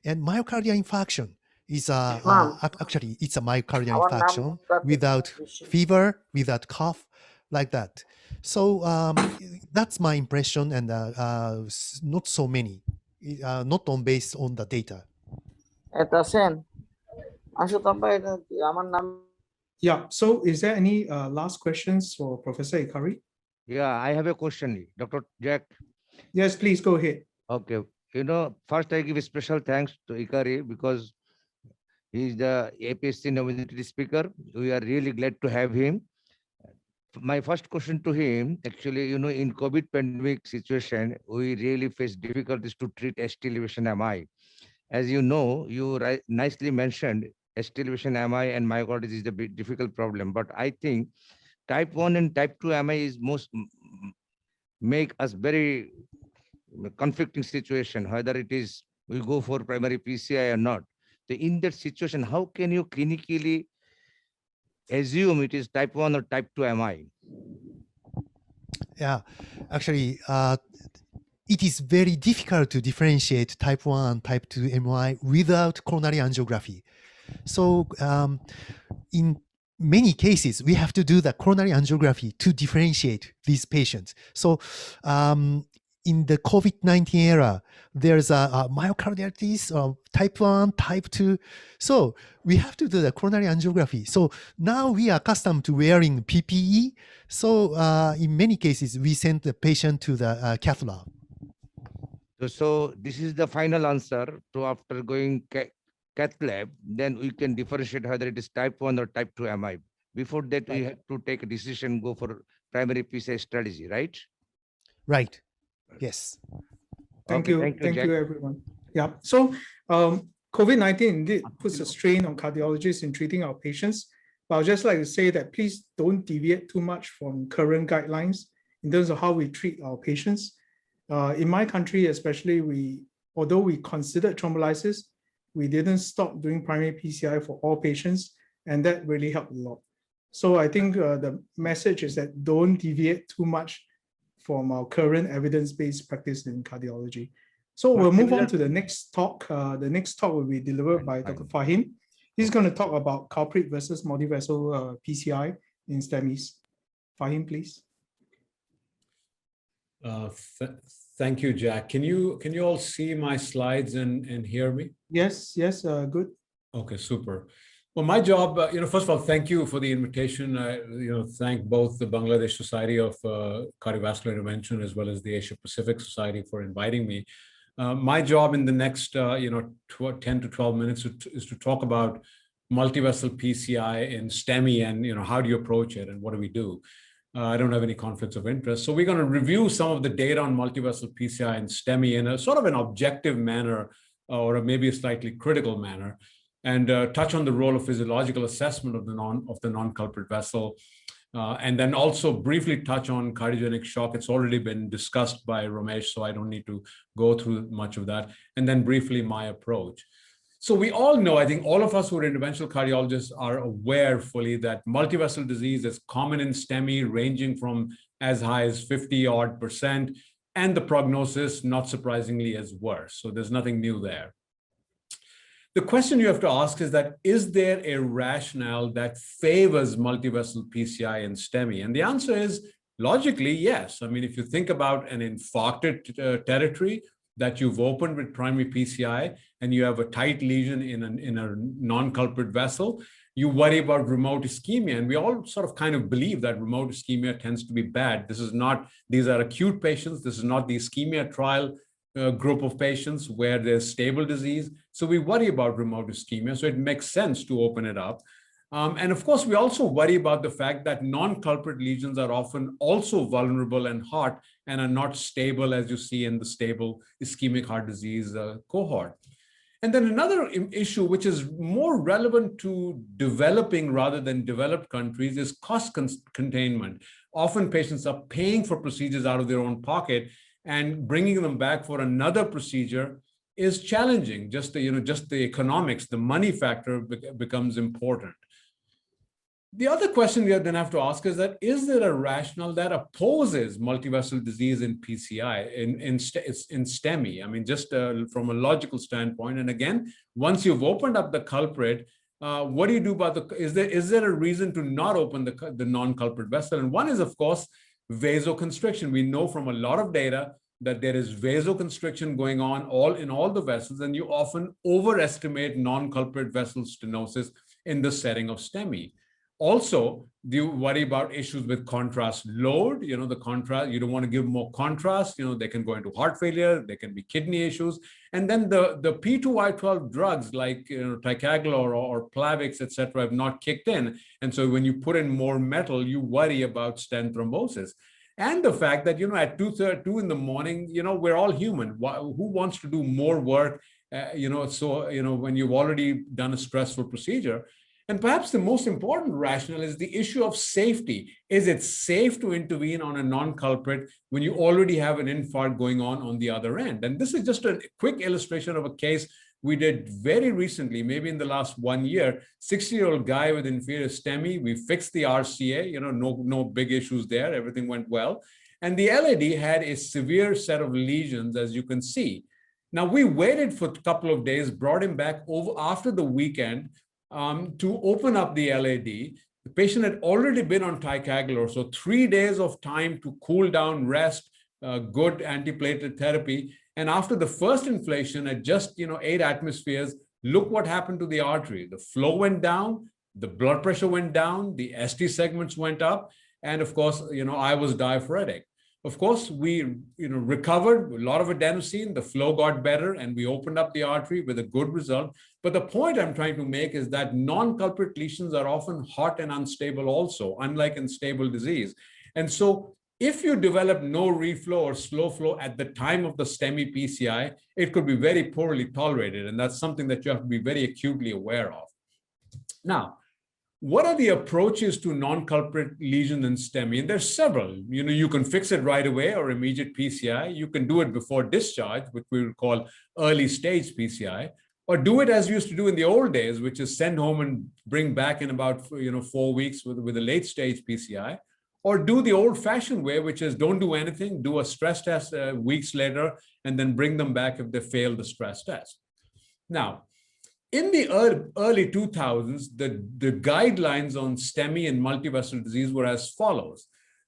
and myocardial infarction is actually it's a myocardial infarction without fever, without cough, like that. So that's my impression, and not so many, not on based on the data. Yeah. So is there any last questions for Professor Ikari? Yeah, I have a question, Dr. Jack. Yes, please go ahead. Okay. First I give a special thanks to Ikari because he is the APSC nominated speaker. We are really glad to have him. My first question to him, actually, in COVID pandemic situation, we really face difficulties to treat ST elevation MI. As you know, you nicely mentioned ST elevation MI and myocarditis is the difficult problem, but I think type 1 and type 2 MI is most make us very conflicting situation, whether it is we go for primary PCI or not. So in that situation, how can you clinically assume it is type 1 or type 2 MI? Yeah, actually, it is very difficult to differentiate type 1 and type 2 MI without coronary angiography. So in many cases, we have to do the coronary angiography to differentiate these patients. So in the COVID-19 era, there's a myocarditis of type 1, type 2. So we have to do the coronary angiography. So now we are accustomed to wearing PPE. So in many cases, we send the patient to the cath lab. So this is the final answer to after going cath lab, then we can differentiate whether it is type 1 or type 2 MI. Before that, we have to take a decision, go for primary PCI strategy, right? Right. Yes. Thank you, everyone. Yeah. So COVID-19 indeed puts a strain on cardiologists in treating our patients. But I would just like to say that please don't deviate too much from current guidelines in terms of how we treat our patients. In my country, especially, although we considered thrombolysis, we didn't stop doing primary PCI for all patients, and that really helped a lot. So I think the message is that don't deviate too much from our current evidence-based practice in cardiology. So we'll move on to the next talk. The next talk will be delivered by Dr. Fahim. He's going to talk about culprit versus multi-vessel PCI in STEMIs. Fahim, please. Thank you, Jack. Can you all see my slides and hear me? Yes, good. Okay, super. Well, my job, first of all, thank you for the invitation. Thank both the Bangladesh Society of Cardiovascular Intervention as well as the Asia Pacific Society for inviting me. My job in the next, 10 to 12 minutes is to talk about multi-vessel PCI in STEMI and, how do you approach it and what do we do? I don't have any conflicts of interest. So we're going to review some of the data on multi-vessel PCI and STEMI in a sort of an objective manner or maybe a slightly critical manner, and touch on the role of physiological assessment of the non-culprit vessel. And then also briefly touch on cardiogenic shock. It's already been discussed by Ramesh, so I don't need to go through much of that. And then briefly my approach. So we all know, I think all of us who are interventional cardiologists are aware fully that multi-vessel disease is common in STEMI, ranging from as high as 50-odd%, and the prognosis, not surprisingly, is worse. So there's nothing new there. The question you have to ask is that, is there a rationale that favors multi-vessel PCI in STEMI? And the answer is logically, yes. I mean, if you think about an infarcted territory that you've opened with primary PCI and you have a tight lesion in a non-culprit vessel, you worry about remote ischemia. And we all sort of kind of believe that remote ischemia tends to be bad. These are acute patients. This is not the ischemia trial group of patients where there's stable disease. So we worry about remote ischemia. So it makes sense to open it up. And of course, we also worry about the fact that non-culprit lesions are often also vulnerable and hot and are not stable, as you see in the stable ischemic heart disease cohort. And then another issue, which is more relevant to developing rather than developed countries, is cost containment. Often patients are paying for procedures out of their own pocket, and bringing them back for another procedure is challenging. Just the economics, the money factor becomes important. The other question we then have to ask is that, is there a rationale that opposes multi-vessel disease in PCI, in STEMI? I mean, just from a logical standpoint. And again, once you've opened up the culprit, what do you do about is there a reason to not open the non-culprit vessel? And one is, of course, vasoconstriction. We know from a lot of data that there is vasoconstriction going on in all the vessels, and you often overestimate non-culprit vessel stenosis in the setting of STEMI. Also, do you worry about issues with contrast load? The contrast, you don't want to give more contrast. They can go into heart failure, there can be kidney issues. And then the P2Y12 drugs like ticagrelor or Plavix, et cetera, have not kicked in. And so when you put in more metal, you worry about stent thrombosis. And the fact that, at 2 in the morning, we're all human. Who wants to do more work, when you've already done a stressful procedure? And perhaps the most important rationale is the issue of safety. Is it safe to intervene on a non-culprit when you already have an infarct going on the other end? And this is just a quick illustration of a case we did very recently, maybe in the last 1 year. 60-year-old guy with inferior STEMI. We fixed the RCA, no big issues there. Everything went well. And the LAD had a severe set of lesions, as you can see. Now, we waited for a couple of days, brought him back over after the weekend, to open up the LAD. The patient had already been on ticagrelor, so 3 days of time to cool down, rest, good antiplatelet therapy. And after the first inflation at just 8 atmospheres, look what happened to the artery. The flow went down, the blood pressure went down, the ST segments went up, and of course, I was diaphoretic. Of course, we recovered a lot of adenosine, the flow got better, and we opened up the artery with a good result. But the point I'm trying to make is that non-culprit lesions are often hot and unstable also, unlike in stable disease. And so if you develop no reflow or slow flow at the time of the STEMI PCI, it could be very poorly tolerated. And that's something that you have to be very acutely aware of. Now, what are the approaches to non-culprit lesions in STEMI? And there's several. You can fix it right away or immediate PCI. You can do it before discharge, which we would call early stage PCI, or do it as we used to do in the old days, which is send home and bring back in about 4 weeks with a late stage PCI, or do the old fashioned way, which is don't do anything, do a stress test weeks later, and then bring them back if they fail the stress test. Now, in the early 2000s, the guidelines on STEMI and multi-vessel disease were as follows,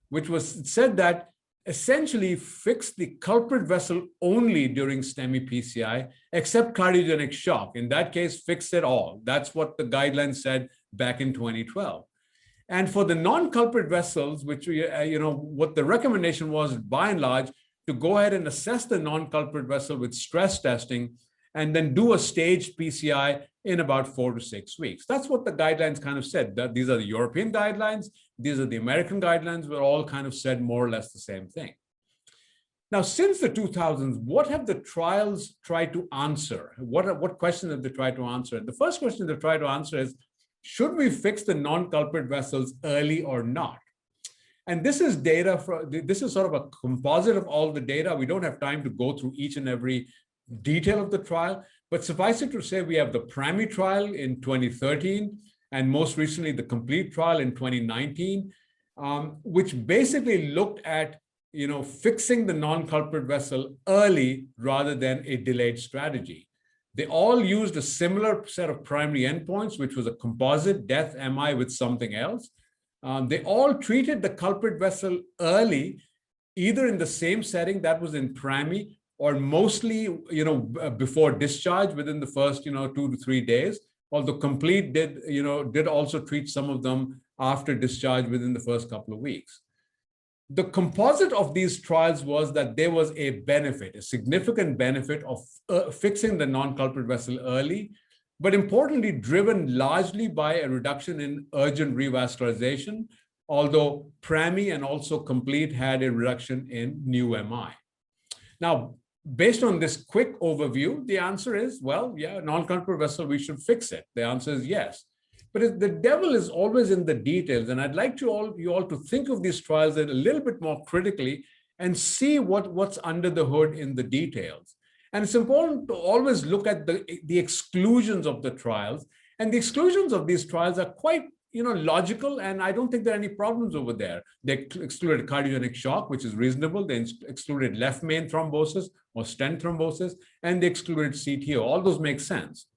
which was said that essentially fix the culprit vessel only during STEMI PCI, except cardiogenic shock. In that case, fix it all. That's what the guidelines said back in 2012. And for the non-culprit vessels, which what the recommendation was by and large, to go ahead and assess the non-culprit vessel with stress testing and then do a staged PCI in about 4 to 6 weeks. That's what the guidelines kind of said. That these are the European guidelines, these are the American guidelines, were all kind of said more or less the same thing. Now, since the 2000s, what have the trials tried to answer? What questions have they tried to answer? And the first question they've tried to answer is, should we fix the non-culprit vessels early or not? And this is data this is sort of a composite of all the data. We don't have time to go through each and every detail of the trial, but suffice it to say, we have the PRIME trial in 2013, and most recently the COMPLETE trial in 2019, which basically looked at fixing the non-culprit vessel early rather than a delayed strategy. They all used a similar set of primary endpoints, which was a composite death MI with something else. They all treated the culprit vessel early, either in the same setting that was in PRIME, or mostly, before discharge within the first, 2 to 3 days. Although COMPLETE did also treat some of them after discharge within the first couple of weeks. The composite of these trials was that there was a benefit, a significant benefit of fixing the non-culprit vessel early, but importantly, driven largely by a reduction in urgent revascularization, although PRIME and also COMPLETE had a reduction in new MI. Now, based on this quick overview, the answer is, well, yeah, non-culprit vessel, we should fix it. The answer is yes. But the devil is always in the details. And I'd like you all to think of these trials a little bit more critically and see what's under the hood in the details. And it's important to always look at the exclusions of the trials. And the exclusions of these trials are quite logical, and I don't think there are any problems over there. They excluded cardiogenic shock, which is reasonable. They excluded left main thrombosis or stent thrombosis, and they excluded CTO. All those make sense.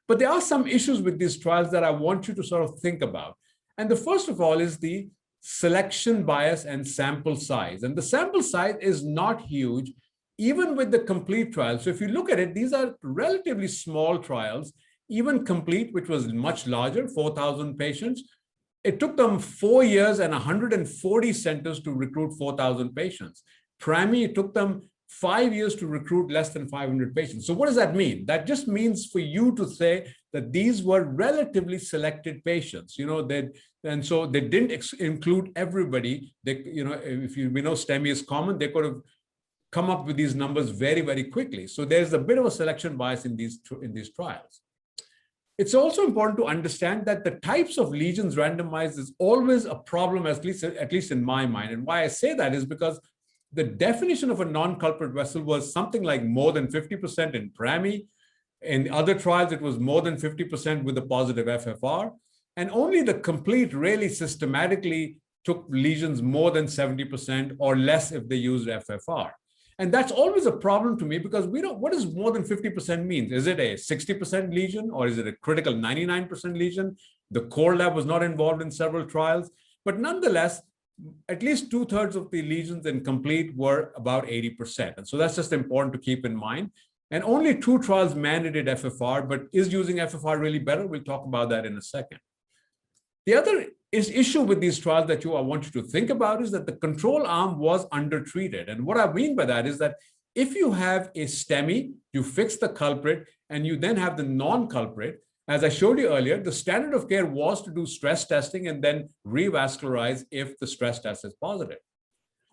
But there are some issues with these trials that I want you to sort of think about. And the first of all is the selection bias and sample size. And the sample size is not huge, even with the COMPLETE trial. So if you look at it, these are relatively small trials. Even COMPLETE, which was much larger, 4,000 patients, it took them 4 years and 140 centers to recruit 4,000 patients. PRIME, it took them 5 years to recruit less than 500 patients. So what does that mean? That just means for you to say that these were relatively selected patients, and so they didn't include everybody. If we know STEMI is common, they could have come up with these numbers very, very quickly. So there's a bit of a selection bias in these trials. It's also important to understand that the types of lesions randomized is always a problem, at least in my mind. And why I say that is because the definition of a non-culprit vessel was something like more than 50% in PRIME. In other trials, it was more than 50% with a positive FFR. And only the COMPLETE really systematically took lesions more than 70% or less if they used FFR. And that's always a problem to me because what does more than 50% mean? Is it a 60% lesion or is it a critical 99% lesion? The core lab was not involved in several trials, but nonetheless, at least 2/3 of the lesions in COMPLETE were about 80%. And so that's just important to keep in mind. And only 2 trials mandated FFR, but is using FFR really better? We'll talk about that in a second. The other issue with these trials that I want you to think about is that the control arm was undertreated. And what I mean by that is that if you have a STEMI, you fix the culprit, and you then have the non-culprit, as I showed you earlier, the standard of care was to do stress testing and then revascularize if the stress test is positive.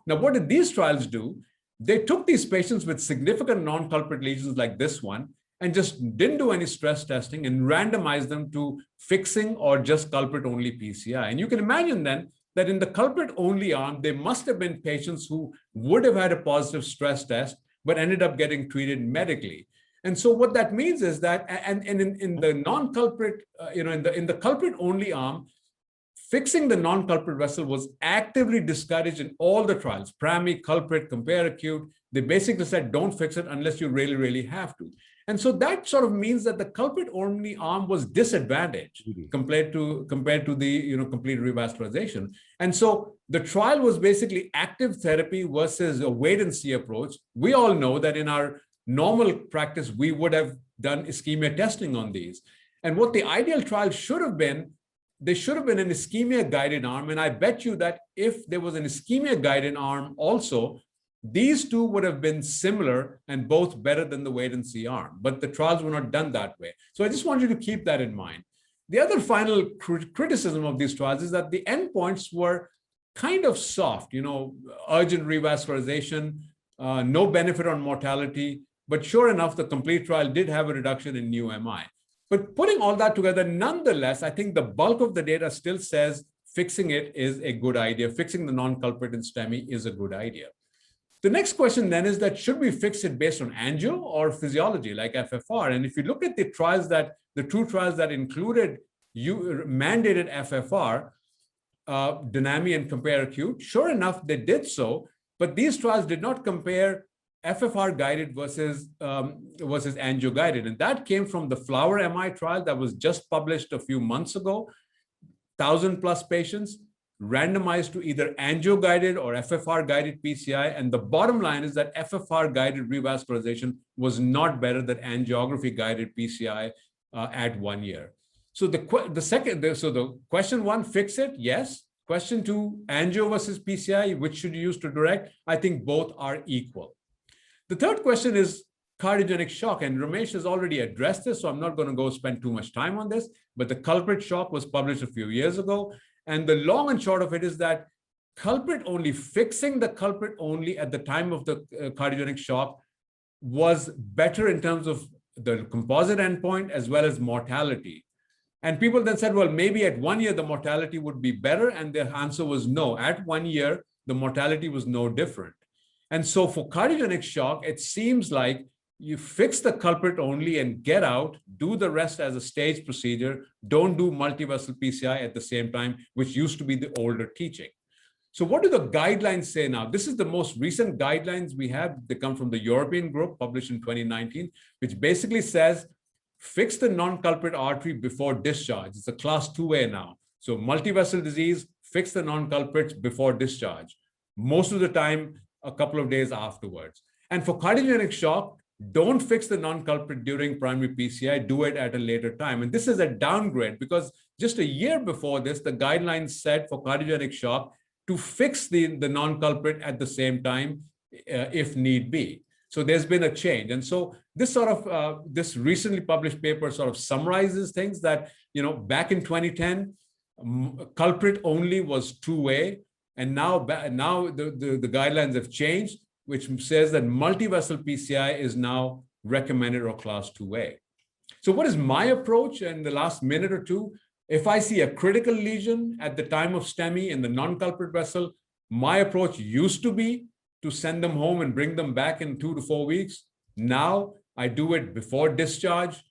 Now, what did these trials do? They took these patients with significant non-culprit lesions like this one and just didn't do any stress testing and randomized them to fixing or just culprit-only PCI. And you can imagine then that in the culprit-only arm, there must have been patients who would have had a positive stress test, but ended up getting treated medically. And so what that means is that, and in the non-culprit, in the culprit-only arm, fixing the non-culprit vessel was actively discouraged in all the trials, PRIME, culprit, compare acute. They basically said, don't fix it unless you really, really have to. And so that sort of means that the culprit only arm was disadvantaged compared to the complete revascularization. And so the trial was basically active therapy versus a wait and see approach. We all know that in our normal practice, we would have done ischemia testing on these. And what the ideal trial should have been, there should have been an ischemia guided arm. And I bet you that if there was an ischemia guided arm also, these two would have been similar and both better than the wait and see arm, but the trials were not done that way. So I just want you to keep that in mind. The other final criticism of these trials is that the endpoints were kind of soft, urgent revascularization, no benefit on mortality, but sure enough, the complete trial did have a reduction in new MI. But putting all that together, nonetheless, I think the bulk of the data still says fixing it is a good idea. Fixing the non-culprit in STEMI is a good idea. The next question then is that should we fix it based on angio or physiology like FFR? And if you look at the two trials that included mandated FFR, Dynami and Compare Acute, sure enough, they did so, but these trials did not compare FFR guided versus angio guided. And that came from the Flower MI trial that was just published a few months ago, 1,000+ patients, randomized to either angio-guided or FFR-guided PCI, and the bottom line is that FFR-guided revascularization was not better than angiography-guided PCI at 1 year. So the question one, fix it, yes. Question two, angio versus PCI, which should you use to direct? I think both are equal. The third question is cardiogenic shock, and Ramesh has already addressed this, so I'm not going to go spend too much time on this, but the culprit shock was published a few years ago. And the long and short of it is that fixing the culprit only at the time of the cardiogenic shock was better in terms of the composite endpoint as well as mortality. And people then said, well, maybe at 1 year, the mortality would be better. And the answer was no. At 1 year, the mortality was no different. And so for cardiogenic shock, it seems like you fix the culprit only and get out, do the rest as a staged procedure, don't do multivessel PCI at the same time, which used to be the older teaching. So what do the guidelines say now? This is the most recent guidelines we have. They come from the European group published in 2019, which basically says, fix the non-culprit artery before discharge. It's a class 2A now. So multivessel disease, fix the non-culprits before discharge. Most of the time, a couple of days afterwards. And for cardiogenic shock, don't fix the non-culprit during primary PCI, do it at a later time. And this is a downgrade because just a year before this, the guidelines said for cardiogenic shock to fix the non-culprit at the same time if need be. So there's been a change. And so this this recently published paper sort of summarizes things that, back in 2010, culprit only was 2A. And now the guidelines have changed, which says that multivessel PCI is now recommended or class 2A. So what is my approach in the last minute or two? If I see a critical lesion at the time of STEMI in the non-culprit vessel, my approach used to be to send them home and bring them back in 2 to 4 weeks. Now I do it before discharge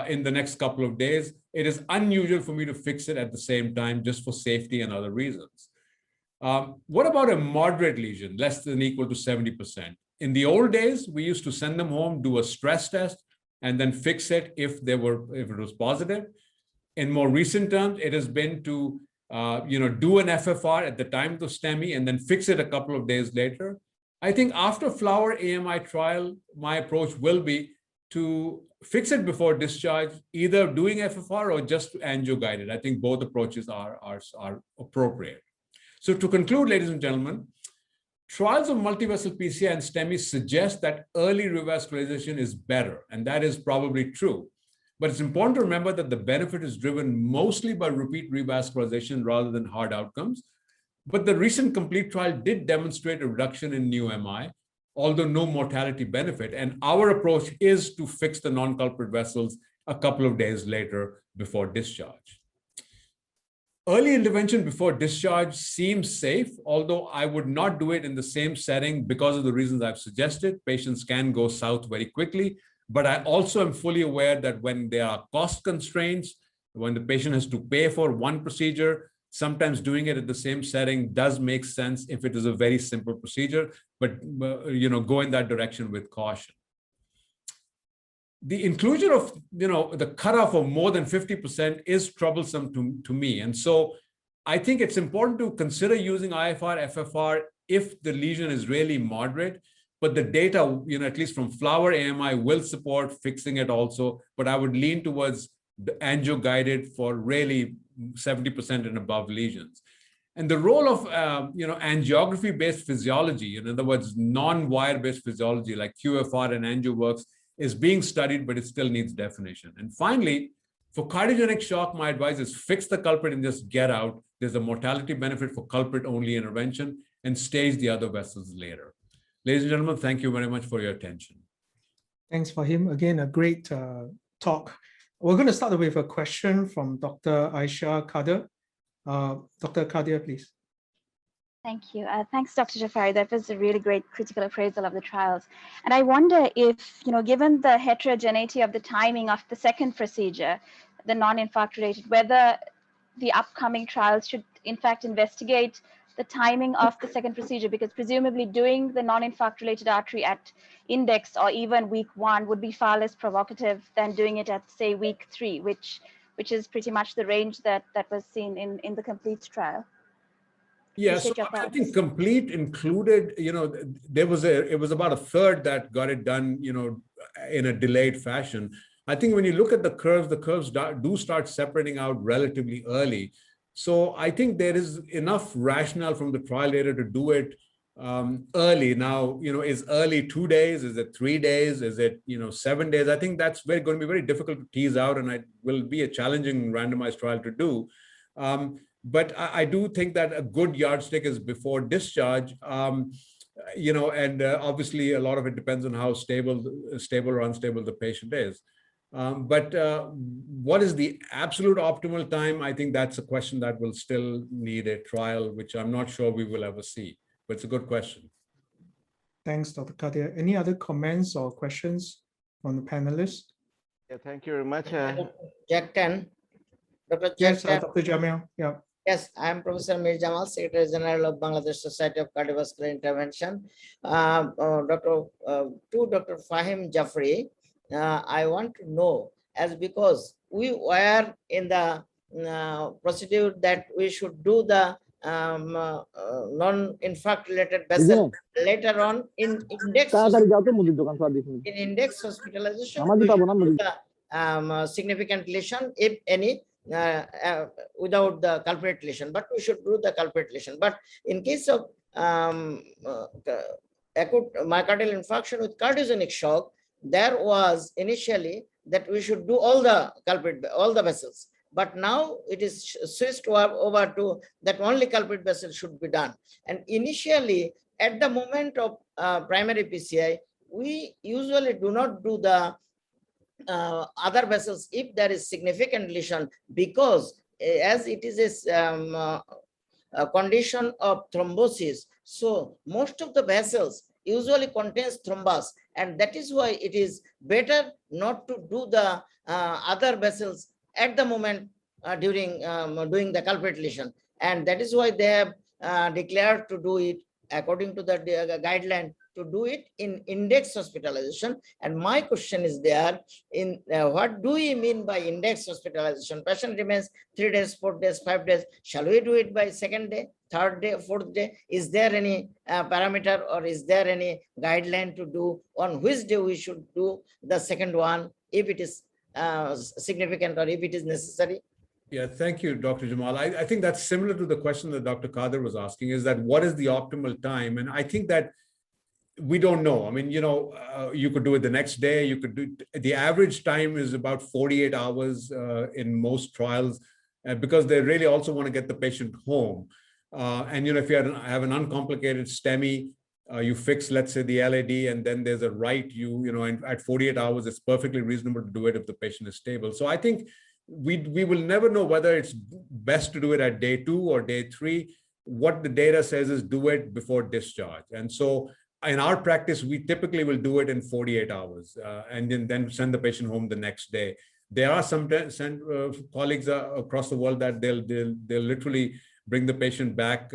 in the next couple of days. It is unusual for me to fix it at the same time just for safety and other reasons. What about a moderate lesion, less than equal to 70%? In the old days, we used to send them home, do a stress test, and then fix it if it was positive. In more recent terms, it has been to do an FFR at the time of the STEMI and then fix it a couple of days later. I think after Flower AMI trial, my approach will be to fix it before discharge, either doing FFR or just angio guided. I think both approaches are appropriate. So to conclude, ladies and gentlemen, trials of multivessel PCI and STEMI suggest that early revascularization is better, and that is probably true. But it's important to remember that the benefit is driven mostly by repeat revascularization rather than hard outcomes. But the recent complete trial did demonstrate a reduction in new MI, although no mortality benefit. And our approach is to fix the non-culprit vessels a couple of days later before discharge. Early intervention before discharge seems safe, although I would not do it in the same setting because of the reasons I've suggested. Patients can go south very quickly, but I also am fully aware that when there are cost constraints, when the patient has to pay for one procedure, sometimes doing it at the same setting does make sense if it is a very simple procedure, but go in that direction with caution. the inclusion of, the cutoff of more than 50% is troublesome to me. And so I think it's important to consider using IFR, FFR if the lesion is really moderate, but the data, at least from flower AMI will support fixing it also, but I would lean towards the angio guided for really 70% and above lesions. And the role of, angiography-based physiology, in other words, non-wire-based physiology like QFR and AngioWorks is being studied, but it still needs definition. And finally, for cardiogenic shock, my advice is fix the culprit and just get out. There's a mortality benefit for culprit-only intervention and stage the other vessels later. Ladies and gentlemen, thank you very much for your attention. Thanks, Fahim. Again, a great talk. We're going to start with a question from Dr. Aisha Kadir. Dr. Kadir, please. Thank you. Thanks, Dr. Jafary. That was a really great critical appraisal of the trials. And I wonder if, given the heterogeneity of the timing of the second procedure, the non-infarct related, whether the upcoming trials should in fact investigate the timing of the second procedure, because presumably doing the non-infarct related artery at index or even week 1 would be far less provocative than doing it at, say, week 3, which is pretty much the range that was seen in the complete trial. Yeah, so I think complete included, it was about a third that got it done, in a delayed fashion. I think when you look at the curves do start separating out relatively early. So I think there is enough rationale from the trial data to do it early. Now, is early 2 days? Is it 3 days? Is it, 7 days? I think that's going to be very difficult to tease out, and it will be a challenging randomized trial to do. But I do think that a good yardstick is before discharge, and obviously a lot of it depends on how stable or unstable the patient is. But what is the absolute optimal time? I think that's a question that will still need a trial, which I'm not sure we will ever see, but it's a good question. Thanks, Dr. Kadir. Any other comments or questions from the panelists? Yeah, thank you very much. Jack 10. Dr. Yes, Dr. Jamal. Yeah. Yes, I am Professor Mir Jamal, Secretary General of Bangladesh Society of Cardiovascular Intervention. To Dr. Fahim Jafary, I want to know, because we were in the procedure that we should do the non-infarct related vessel later on in index hospitalization, significant lesion, if any, without the culprit lesion, but we should do the culprit lesion. But in case of acute myocardial infarction with cardiogenic shock, there was initially that we should do all the vessels, but now it is switched over to that only culprit vessel should be done. And initially, at the moment of primary PCI, we usually do not do the other vessels if there is significant lesion, because as it is a condition of thrombosis, so most of the vessels usually contains thrombus, and that is why it is better not to do the other vessels at the moment during doing the culprit lesion. And that is why they have declared to do it according to the guideline, to do it in index hospitalization. And my question is there, what do we mean by index hospitalization? Patient remains 3 days, 4 days, 5 days. Shall we do it by second day, third day, fourth day? Is there any parameter, or is there any guideline to do on which day we should do the second one, if it is significant or if it is necessary? Yeah, thank you, Dr. Jamal. I think that's similar to the question that Dr. Kadir was asking, is that what is the optimal time? And I think that we don't know. I mean, you could do it the next day. You could do the average time is about 48 hours in most trials, because they really also want to get the patient home. And if you have an uncomplicated STEMI, you fix, let's say, the LAD, and then there's a right, and at 48 hours, it's perfectly reasonable to do it if the patient is stable. So I think we will never know whether it's best to do it at day 2 or day 3. What the data says is do it before discharge. And so in our practice, we typically will do it in 48 hours and then send the patient home the next day. There are some colleagues across the world that they'll literally bring the patient back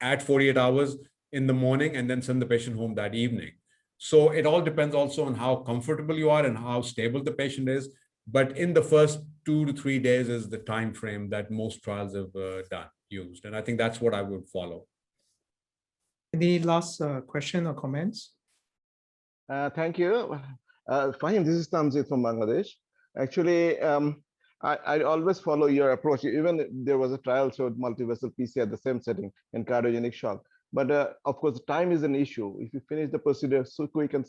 at 48 hours in the morning and then send the patient home that evening. So it all depends also on how comfortable you are and how stable the patient is. But in the first 2 to 3 days is the time frame that most trials have used. And I think that's what I would follow. Any last question or comments? Thank you. Fahim, this is Tamzid from Bangladesh. Actually, I always follow your approach. Even there was a trial showed multivessel PC at the same setting in cardiogenic shock. But of course, time is an issue. If you finish the procedure so quick and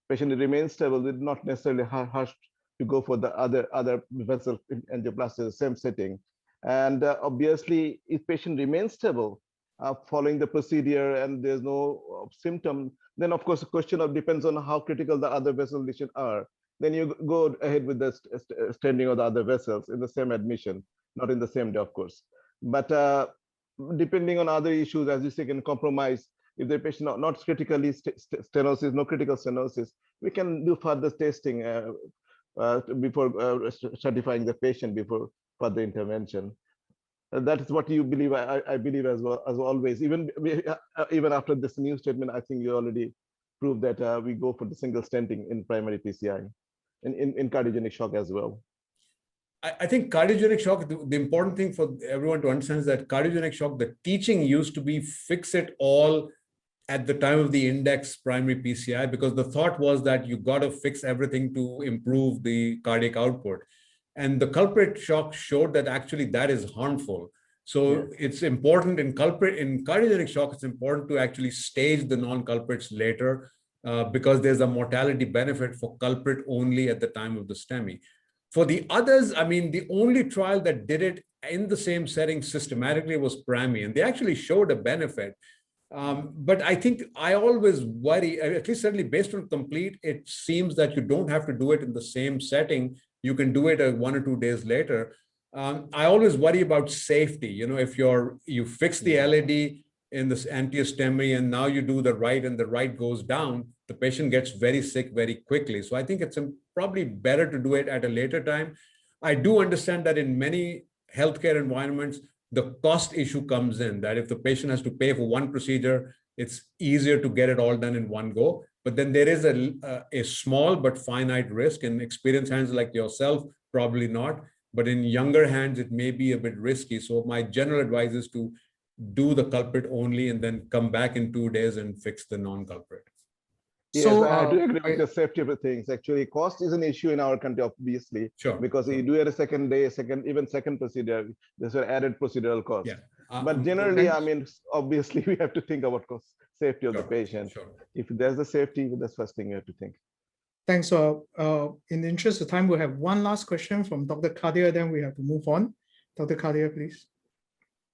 patient remains stable, it's not necessarily hushed to go for the other vessel angioplasty, the same setting. And obviously, if patient remains stable following the procedure and there's no symptom, then of course the question depends on how critical the other vessel lesions are. Then you go ahead with the stending of the other vessels in the same admission, not in the same day, of course. But depending on other issues, as you say, can compromise. If the patient not critically stenosis, no critical stenosis, we can do further testing before certifying the patient before further intervention. That is what you believe. I believe as well as always. Even after this new statement, I think you already proved that we go for the single stenting in primary PCI, in cardiogenic shock as well. I think cardiogenic shock, the important thing for everyone to understand is that cardiogenic shock, the teaching used to be fix it all at the time of the index primary PCI, because the thought was that you got to fix everything to improve the cardiac output. And the culprit shock showed that actually that is harmful. So it's important in cardiogenic shock, it's important to actually stage the non-culprits later because there's a mortality benefit for culprit only at the time of the STEMI. For the others, I mean, the only trial that did it in the same setting systematically was PRAMI, and they actually showed a benefit. But I think I always worry, at least certainly based on complete, it seems that you don't have to do it in the same setting. You can do it 1 or 2 days later. I always worry about safety. You know, if you fix the LAD in this anti-STEMI and now you do the right and the right goes down, the patient gets very sick very quickly. So I think it's probably better to do it at a later time. I do understand that in many healthcare environments, the cost issue comes in, that if the patient has to pay for one procedure, it's easier to get it all done in one go. But then there is a small but finite risk. In experienced hands like yourself, probably not. But in younger hands, it may be a bit risky. So my general advice is to do the culprit only and then come back in 2 days and fix the non-culprit. Yes, so, I do agree with the safety of the things. Actually, cost is an issue in our country, obviously. Sure. Because you do it a second day, even second procedure, there's an added procedural cost. Yeah. But generally, I mean, obviously, we have to think about safety of the patient. Sure. If there's the safety, that's the first thing you have to think. Thanks. In the interest of time, we'll have one last question from Dr. Kadia, then we have to move on. Dr. Kadia, please.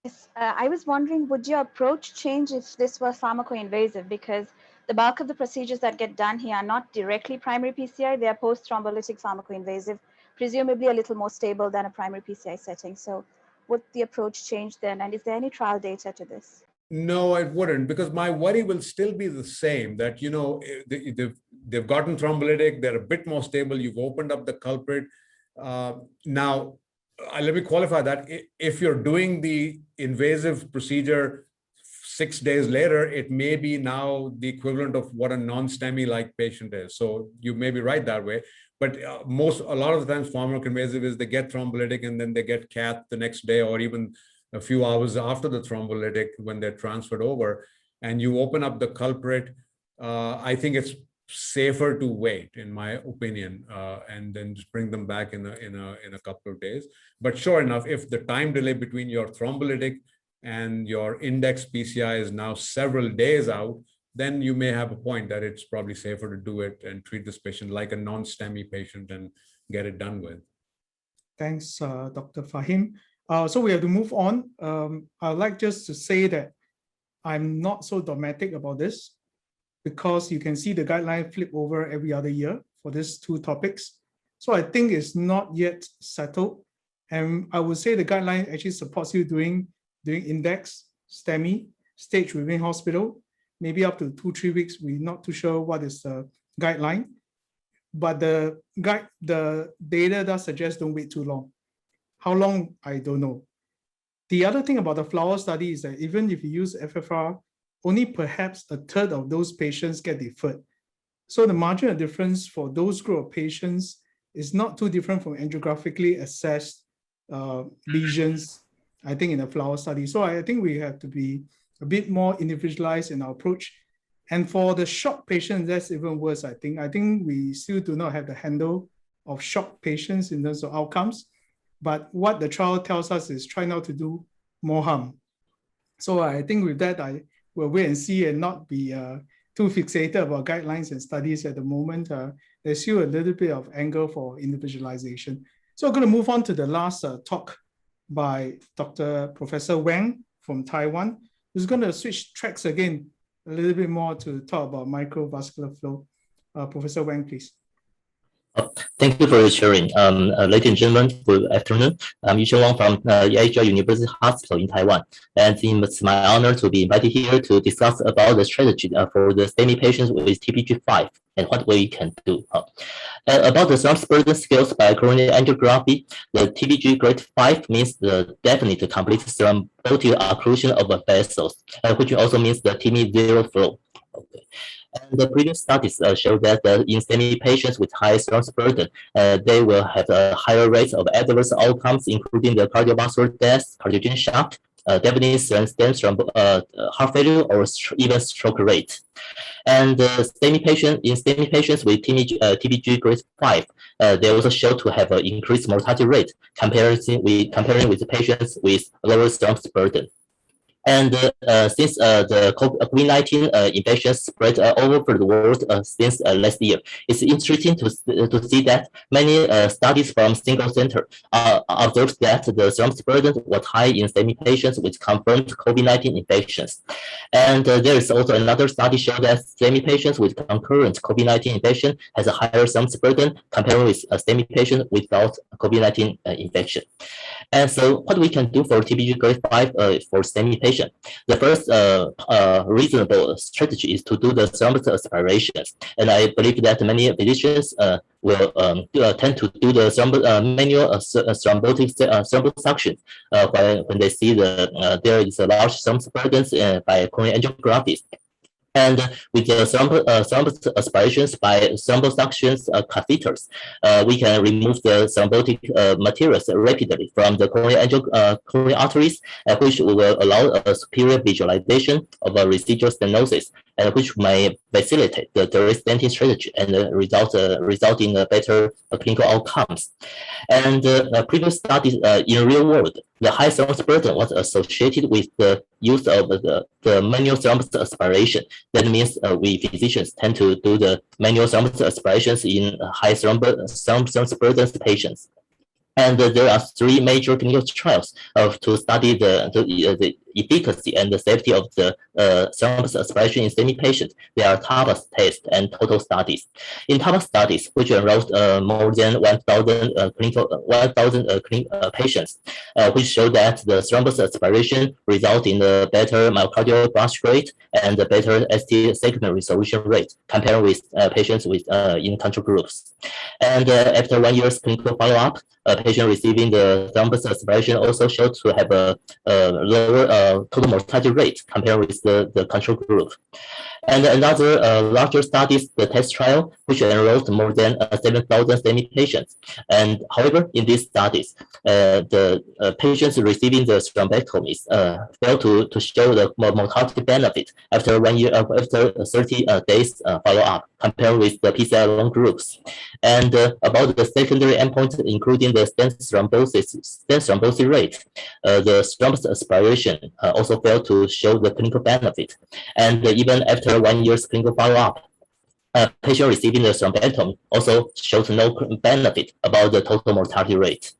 Yes, I was wondering, would your approach change if this were pharmacoinvasive? Because the bulk of the procedures that get done here are not directly primary PCI, they are post-thrombolytic pharmacoinvasive, presumably a little more stable than a primary PCI setting. So would the approach change then? And is there any trial data to this? No, it wouldn't, because my worry will still be the same, that, you know, they've gotten thrombolytic, they're a bit more stable, you've opened up the culprit. Now, let me qualify that. If you're doing the invasive procedure 6 days later, it may be now the equivalent of what a non-STEMI-like patient is. So you may be right that way. But a lot of the times pharmacoinvasive is they get thrombolytic and then they get cath the next day or even a few hours after the thrombolytic when they're transferred over, and you open up the culprit. I think it's safer to wait, in my opinion, and then just bring them back in a couple of days. But sure enough, if the time delay between your thrombolytic and your index PCI is now several days out, then you may have a point that it's probably safer to do it and treat this patient like a non-STEMI patient and get it done with. Thanks, Dr. Fahim. So we have to move on. I'd like just to say that I'm not so dogmatic about this, because you can see the guideline flip over every other year for these two topics. So I think it's not yet settled. And I would say the guideline actually supports you doing index, STEMI, stage within hospital, maybe up to 2-3 weeks. We're not too sure what is the guideline, but the data does suggest don't wait too long. How long, I don't know. The other thing about the flower study is that even if you use FFR, only perhaps a third of those patients get deferred. So the margin of difference for those group of patients is not too different from angiographically assessed lesions, I think, in the flower study. So I think we have to be a bit more individualized in our approach. And for the shock patients, that's even worse, I think. I think we still do not have the handle of shock patients in terms of outcomes. But what the trial tells us is try not to do more harm. So I think with that, I will wait and see and not be too fixated about guidelines and studies at the moment. There's still a little bit of angle for individualization. So I'm going to move on to the last talk by Professor Wang from Taiwan, who's going to switch tracks again a little bit more to talk about microvascular flow. Professor Wang, please. Thank you for your sharing. Ladies and gentlemen, good afternoon. I'm Yu-Chen Wang from Asia University Hospital in Taiwan. And it's my honor to be invited here to discuss about the strategy for the STEMI patients with TPG5 and what we can do. About the thrombosis burden scales by coronary angiography, the TPG grade 5 means the definite complete thrombotic occlusion of the vessels, which also means the TMI zero flow. Okay. And the previous studies show that in STEMI patients with high thrombosis burden, they will have a higher rate of adverse outcomes, including the cardiovascular death, cardiogenic shock, definitely stems from heart failure or even stroke rate. And STEMI patients with TPG grade 5, they also show to have an increased mortality rate comparing with the patients with lower thrombosis burden. And since the COVID-19 infection spread all over the world since last year, it's interesting to see that many studies from single center observed that the thrombosis burden was high in STEMI patients with confirmed COVID-19 infections. And there is also another study showing that STEMI patients with concurrent COVID-19 infection has a higher thrombosis burden compared with a STEMI patient without COVID-19 infection. And so what we can do for TPG grade 5 for STEMI patient? The first reasonable strategy is to do the thrombosis aspirations. And I believe that many physicians will tend to do the manual thrombotic thrombosuction when they see there is a large thrombosis burdens by coronary angiography. And with the thrombosis aspirations by thrombosuctions catheters, we can remove the thrombotic materials rapidly from the coronary arteries, which will allow a superior visualization of a residual stenosis, and which may facilitate the direct stenting strategy and result in better clinical outcomes. And previous studies in real world, the high thrombosis burden was associated with the use of the manual thrombosis aspiration. That means we physicians tend to do the manual thrombosis aspirations in high thrombosis burden patients. And there are 3 major clinical trials to study the efficacy and the safety of the thrombosis aspiration in STEMI patients. There are TAVA test and total studies. In TAVA studies, which enrolled more than 1,000 patients, which show that the thrombosis aspiration result in a better myocardial burst rate and a better ST secondary resolution rate compared with patients with in control groups. And after 1 year's clinical follow-up, a patient receiving the thrombosis aspiration also showed to have a lower total mortality rate compared with the control group. And another larger studies, the test trial, which enrolled more than 7,000 STEMI patients. And however, in these studies, the patients receiving the thrombectomies failed to show the mortality benefit after 1 year, after 30 days follow-up, compared with the PCI alone groups. And about the secondary endpoints, including the stent thrombosis rate, the thrombosis aspiration also failed to show the clinical benefit. And even after 1 year's clinical follow-up, patient receiving the thrombectomy also showed no benefit about the total mortality rate.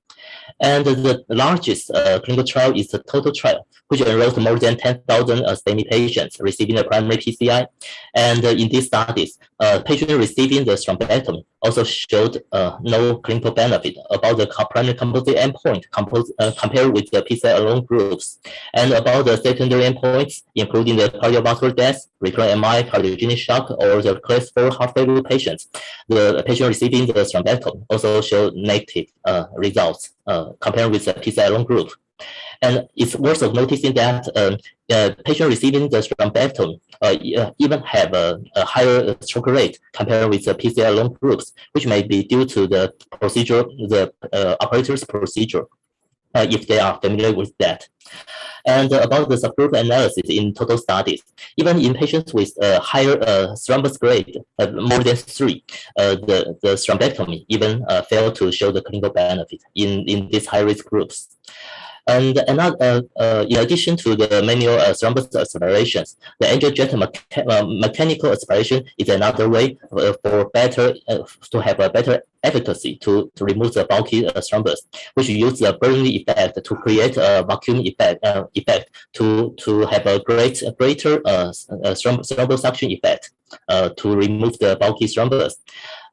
And the largest clinical trial is the total trial, which enrolled more than 10,000 STEMI patients receiving the primary PCI. And in these studies, patients receiving the thrombectomy also showed no clinical benefit about the primary composite endpoint compared with the PCI alone groups. And about the secondary endpoints, including the cardiovascular death, recurrent MI, cardiogenic shock, or the class 4 heart failure patients, the patient receiving the thrombectomy also showed negative results compared with the PCI alone group. And it's worth of noticing that patients receiving the thrombectomy even have a higher stroke rate compared with the PCI alone groups, which may be due to the procedure, the operator's procedure, if they are familiar with that. And about the subgroup analysis in total studies, even in patients with higher thrombus grade, more than 3, the thrombectomy even failed to show the clinical benefit in these high-risk groups. And another, in addition to the manual thrombus aspirations, the angiojet mechanical aspiration is another way for better to have a better efficacy to remove the bulky thrombus, which use the burning effect to create a vacuum effect to have a greater thrombosuction effect to remove the bulky thrombus.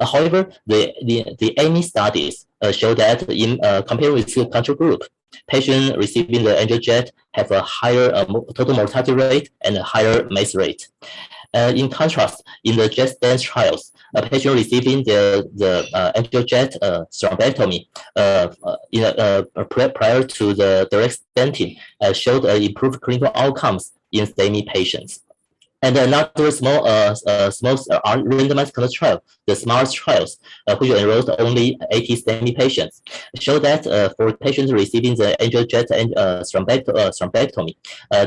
However, the AMI studies show that in compared with the control group, patients receiving the angiojet have a higher total mortality rate and a higher MACE rate. In contrast, in the Just Dance trials, a patient receiving the angiojet thrombectomy prior to the direct stenting showed improved clinical outcomes in STEMI patients. And another small randomized control trial, the SMART trials, which enrolled only 80 STEMI patients, show that for patients receiving the angiojet and thrombectomy,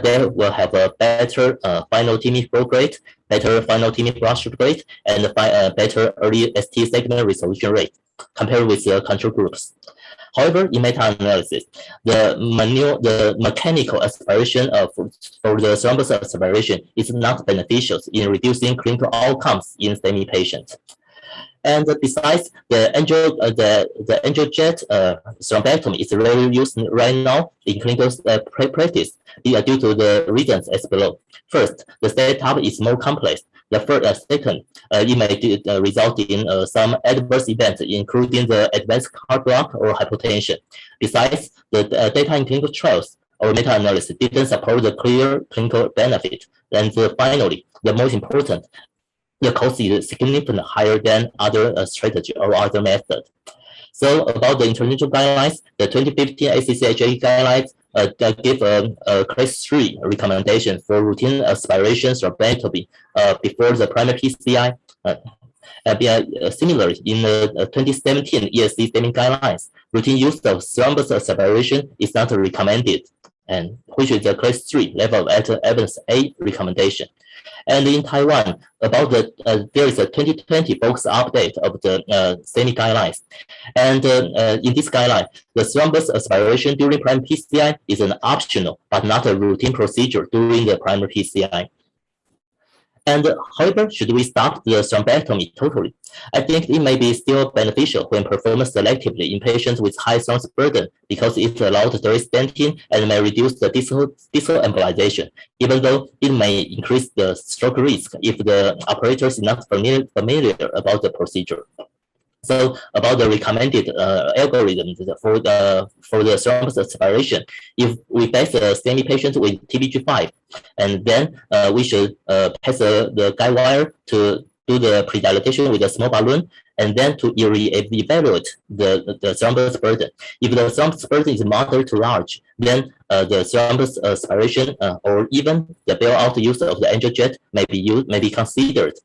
they will have a better final TIMI flow rate, better final TIMI flush rate, and better early ST segment resolution rate compared with the control groups. However, in meta-analysis, the mechanical aspiration for the thrombus aspiration is not beneficial in reducing clinical outcomes in STEMI patients. And besides, the angiojet thrombectomy is rarely used right now in clinical practice due to the reasons as below. First, the setup is more complex. The second, it may result in some adverse events, including the advanced heart block or hypotension. Besides, the data in clinical trials or meta-analysis didn't support the clear clinical benefit. And finally, the most important, the cost is significantly higher than other strategy or other method. So about the international guidelines, the 2015 ACC/HAE guidelines give a class 3 recommendation for routine aspiration thrombectomy before the primary PCI. Similarly, in the 2017 ESC STEMI guidelines, routine use of thrombus aspiration is not recommended, and which is the class 3 level of evidence A recommendation. And in Taiwan, about there is a 2020 box update of the STEMI guidelines. And in this guideline, the thrombus aspiration during primary PCI is an optional, but not a routine procedure during the primary PCI. And however, should we stop the thrombectomy totally? I think it may be still beneficial when performed selectively in patients with high thrombus burden because it allows direct stenting and may reduce the distal embolization, even though it may increase the stroke risk if the operator is not familiar about the procedure. So about the recommended algorithm for the thrombus aspiration, if we base the STEMI patient with TBG5, and then we should pass the guide wire to do the pre-dilatation with a small balloon, and then to evaluate the thrombus burden. If the thrombus burden is moderate to large, then the thrombus aspiration or even the bailout use of the angiojet may be considered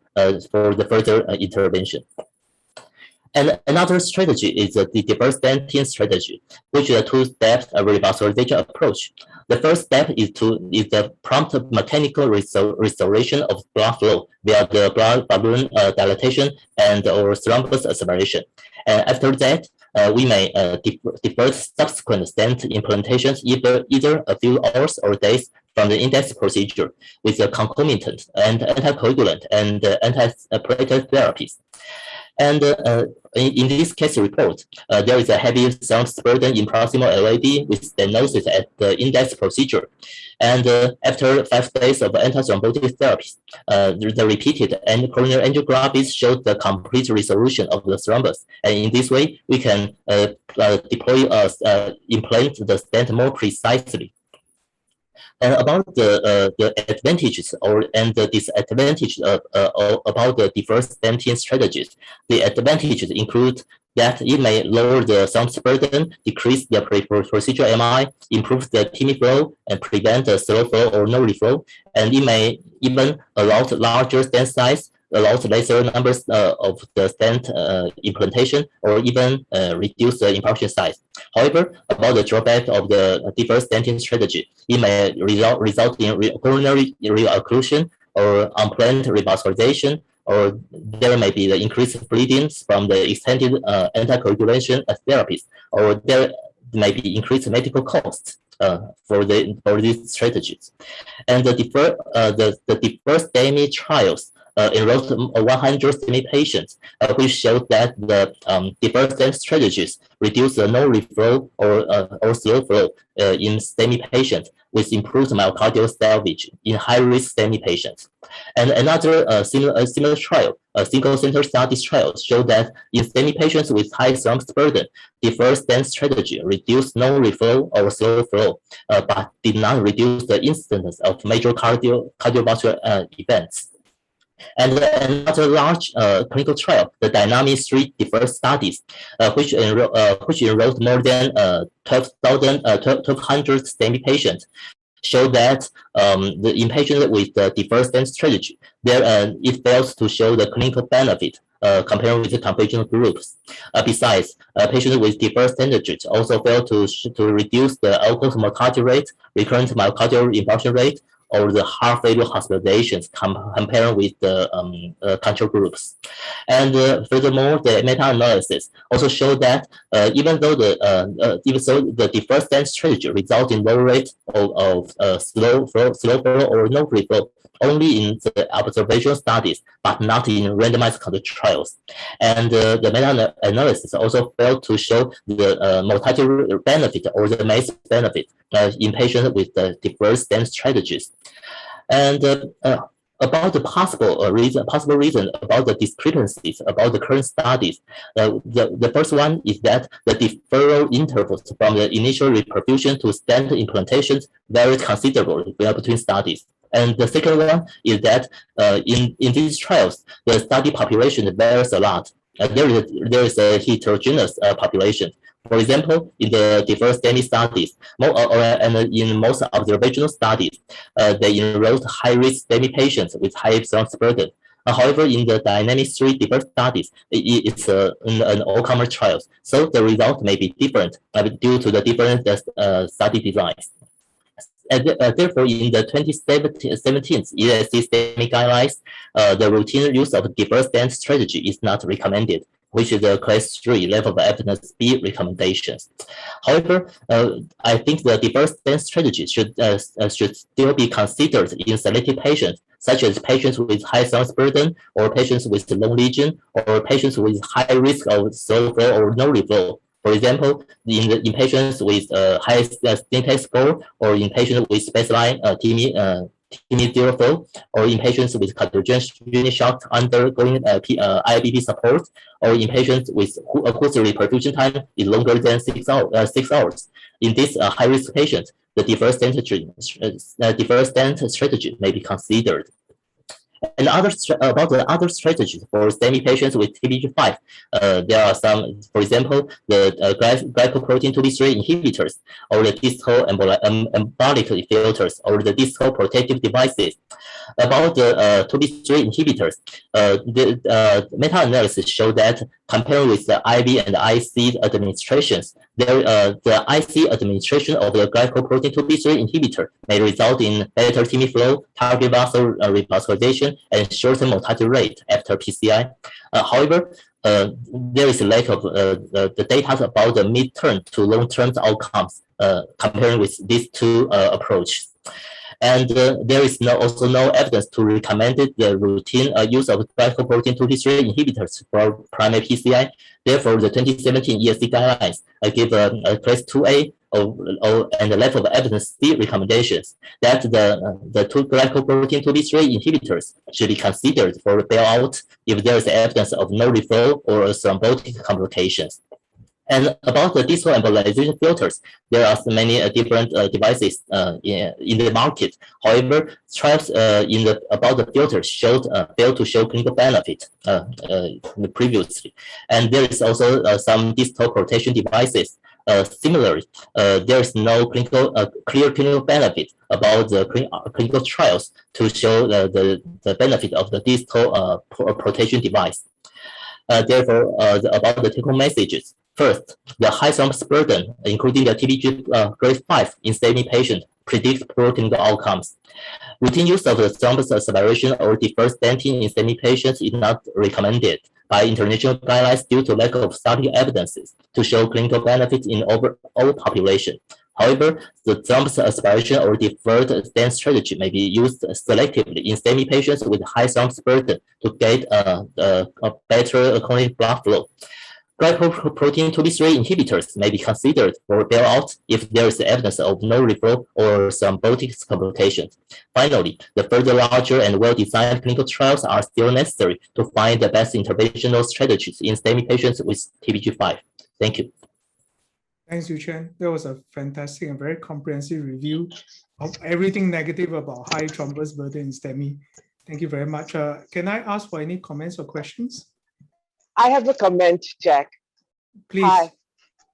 for the further intervention. And another strategy is the diverse stenting strategy, which is a two-step revascularization approach. The first step is the prompt mechanical restoration of blood flow via the blood balloon dilatation and or thrombus aspiration. And after that, we may defer subsequent stent implantations either a few hours or days from the index procedure with a concomitant and anticoagulant and anti-platelet therapies. And in this case report, there is a heavy thrombus burden in proximal LAD with stenosis at the index procedure. And after 5 days of antithrombotic therapies, the repeated and coronary angiographies showed the complete resolution of the thrombus. And in this way, we can implant the stent more precisely. And about the advantages and the disadvantages about the diverse stenting strategies, the advantages include that it may lower the sound burden, decrease the procedure MI, improve the TIMI flow, and prevent the slow flow or no reflow. And it may even allow larger stent size, allows lesser numbers of the stent implantation, or even reduce the impulsion size. However, about the drawback of the deferred stenting strategy, it may result in coronary reocclusion or unplanned revascularization, or there may be the increased bleeding from the extended anticoagulation therapies, or there may be increased medical costs for these strategies. And the deferred STEMI trials enrolled 100 STEMI patients, which showed that the deferred stent strategies reduce the no reflow or slow flow in STEMI patients with improved myocardial salvage in high-risk STEMI patients. And another similar trial, a single-center studies trial, showed that in STEMI patients with high thrombus burden, deferred stent strategy reduced no reflow or slow flow, but did not reduce the incidence of major cardiovascular events. And another large clinical trial, the DYNAMIC-3 deferred studies, which enrolled more than 1,200 STEMI patients, showed that in patients with the deferred stent strategy, it fails to show the clinical benefit compared with the conventional groups. Besides, patients with deferred stent strategy also fail to reduce the all-cause mortality rate, recurrent myocardial infarction rate, or the heart failure hospitalizations compared with the control groups. And furthermore, the meta-analysis also showed that even though the deferred stent strategy results in low rate of slow flow or no free flow only in the observational studies, but not in randomized controlled trials. And the meta-analysis also failed to show the mortality benefit or the MACE benefit in patients with the deferred stent strategies. And about the possible reason about the discrepancies about the current studies, the first one is that the deferral intervals from the initial reperfusion to stent implantations varied considerably between studies. And the second one is that in these trials, the study population varies a lot. There is a heterogeneous population. For example, in the deferred STEMI studies, and in most observational studies, they enrolled high-risk STEMI patients with high thrombus burden. However, in the DYNAMIC-3 deferred studies, it's an all-comer trial, so the result may be different due to the different study designs. Therefore, in the 2017 ESC STEMI guidelines, the routine use of deferred stent strategy is not recommended, which is a class 3 level of evidence B recommendations. However, I think the deferred stent strategy should still be considered in selected patients, such as patients with high thrombus burden, or patients with low lesion, or patients with high risk of slow flow or no reflow. For example, in patients with high stent score, or in patients with baseline TIMI zero flow, or in patients with cardiogenic shock undergoing IBP support, or in patients with whose reperfusion time is longer than 6 hours. In these high-risk patients, the deferred stent strategy may be considered. And about the other strategies for STEMI patients with TBG5, there are some, for example, the glycoprotein 2B3 inhibitors, or the distal embolic filters, or the distal protective devices. About the 2B3 inhibitors, the meta-analysis showed that compared with the IV and IC administrations, the IC administration of the glycoprotein 2B3 inhibitor may result in better TIMI flow, target muscle revascularization, and shorter mortality rate after PCI. However, there is a lack of the data about the mid-term to long-term outcomes comparing with these two approaches. And there is also no evidence to recommend the routine use of glycoprotein 2B3 inhibitors for primary PCI. Therefore, the 2017 ESC guidelines give a class 2A and the level of evidence C recommendations that the two glycoprotein 2B3 inhibitors should be considered for bailout if there is evidence of no reflow or thrombotic complications. And about the digital embolization filters, there are so many different devices in the market. However, trials about the filters failed to show clinical benefit previously. And there is also some distal protection devices. Similarly, there is no clear clinical benefit about the clinical trials to show the benefit of the distal protection device. Therefore, about the take-home messages. First, the high thrombus burden, including the TBG grade 5 in STEMI patients, predicts poor clinical outcomes. Routine use of the thrombus aspiration or deferred stenting in STEMI patients is not recommended by international guidelines due to lack of study evidences to show clinical benefits in all population. However, the thrombus aspiration or deferred stent strategy may be used selectively in STEMI patients with high thrombus burden to get a better coronary blood flow. Glycoprotein 2B3 inhibitors may be considered for bailout if there is evidence of no reflow or thrombotic complications. Finally, the further larger and well-designed clinical trials are still necessary to find the best interventional strategies in STEMI patients with TBG5. Thank you. Thanks, Yu-Chen. That was a fantastic and very comprehensive review of everything negative about high thrombus burden in STEMI. Thank you very much. Can I ask for any comments or questions? I have a comment, Jack. Please. Hi.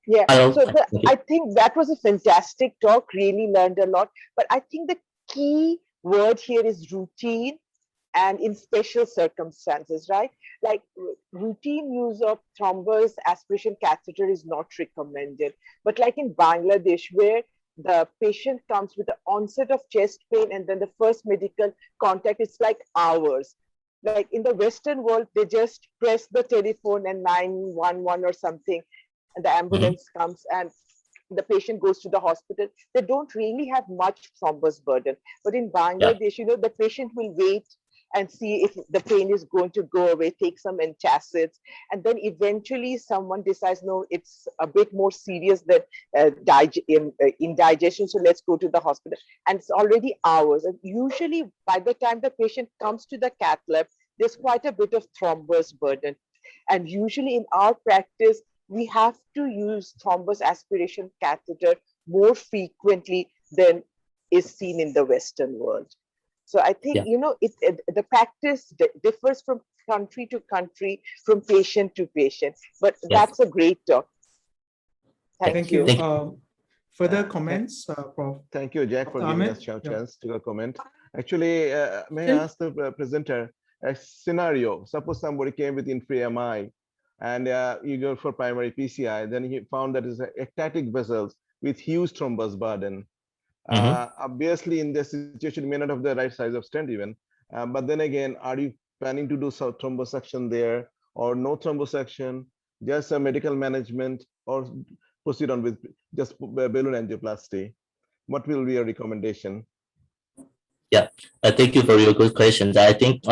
Yeah, Hello. so I think that was a fantastic talk, really learned a lot. But I think the key word here is routine and in special circumstances, right? Like routine use of thrombus aspiration catheter is not recommended. But like in Bangladesh, where the patient comes with the onset of chest pain and then the first medical contact, it's like hours. Like in the Western world, they just press the telephone and 911 or something, and the ambulance comes and the patient goes to the hospital. They don't really have much thrombus burden. But in Bangladesh, you know, the patient will wait and see if the pain is going to go away, take some antacids, and then eventually someone decides, no, it's a bit more serious than indigestion, so let's go to the hospital. And it's already hours. And usually by the time the patient comes to the cath lab, there's quite a bit of thrombus burden. And usually in our practice, we have to use thrombus aspiration catheter more frequently than is seen in the Western world. So I think, you know, the practice differs from country to country, from patient to patient, but that's a great talk. Thank you. Further comments, Prof? Thank you, Jack, for giving us a chance to comment. Actually, may I ask the presenter a scenario? Suppose somebody came with infra-MI and you go for primary PCI, then he found that it's ectatic vessels with huge thrombus burden. Obviously, in this situation, you may not have the right size of stent even, but then again, are you planning to do some thrombosuction there or no thrombosuction, just a medical management, or proceed on with just balloon angioplasty? What will be your recommendation? Yeah, thank you for your good questions. I think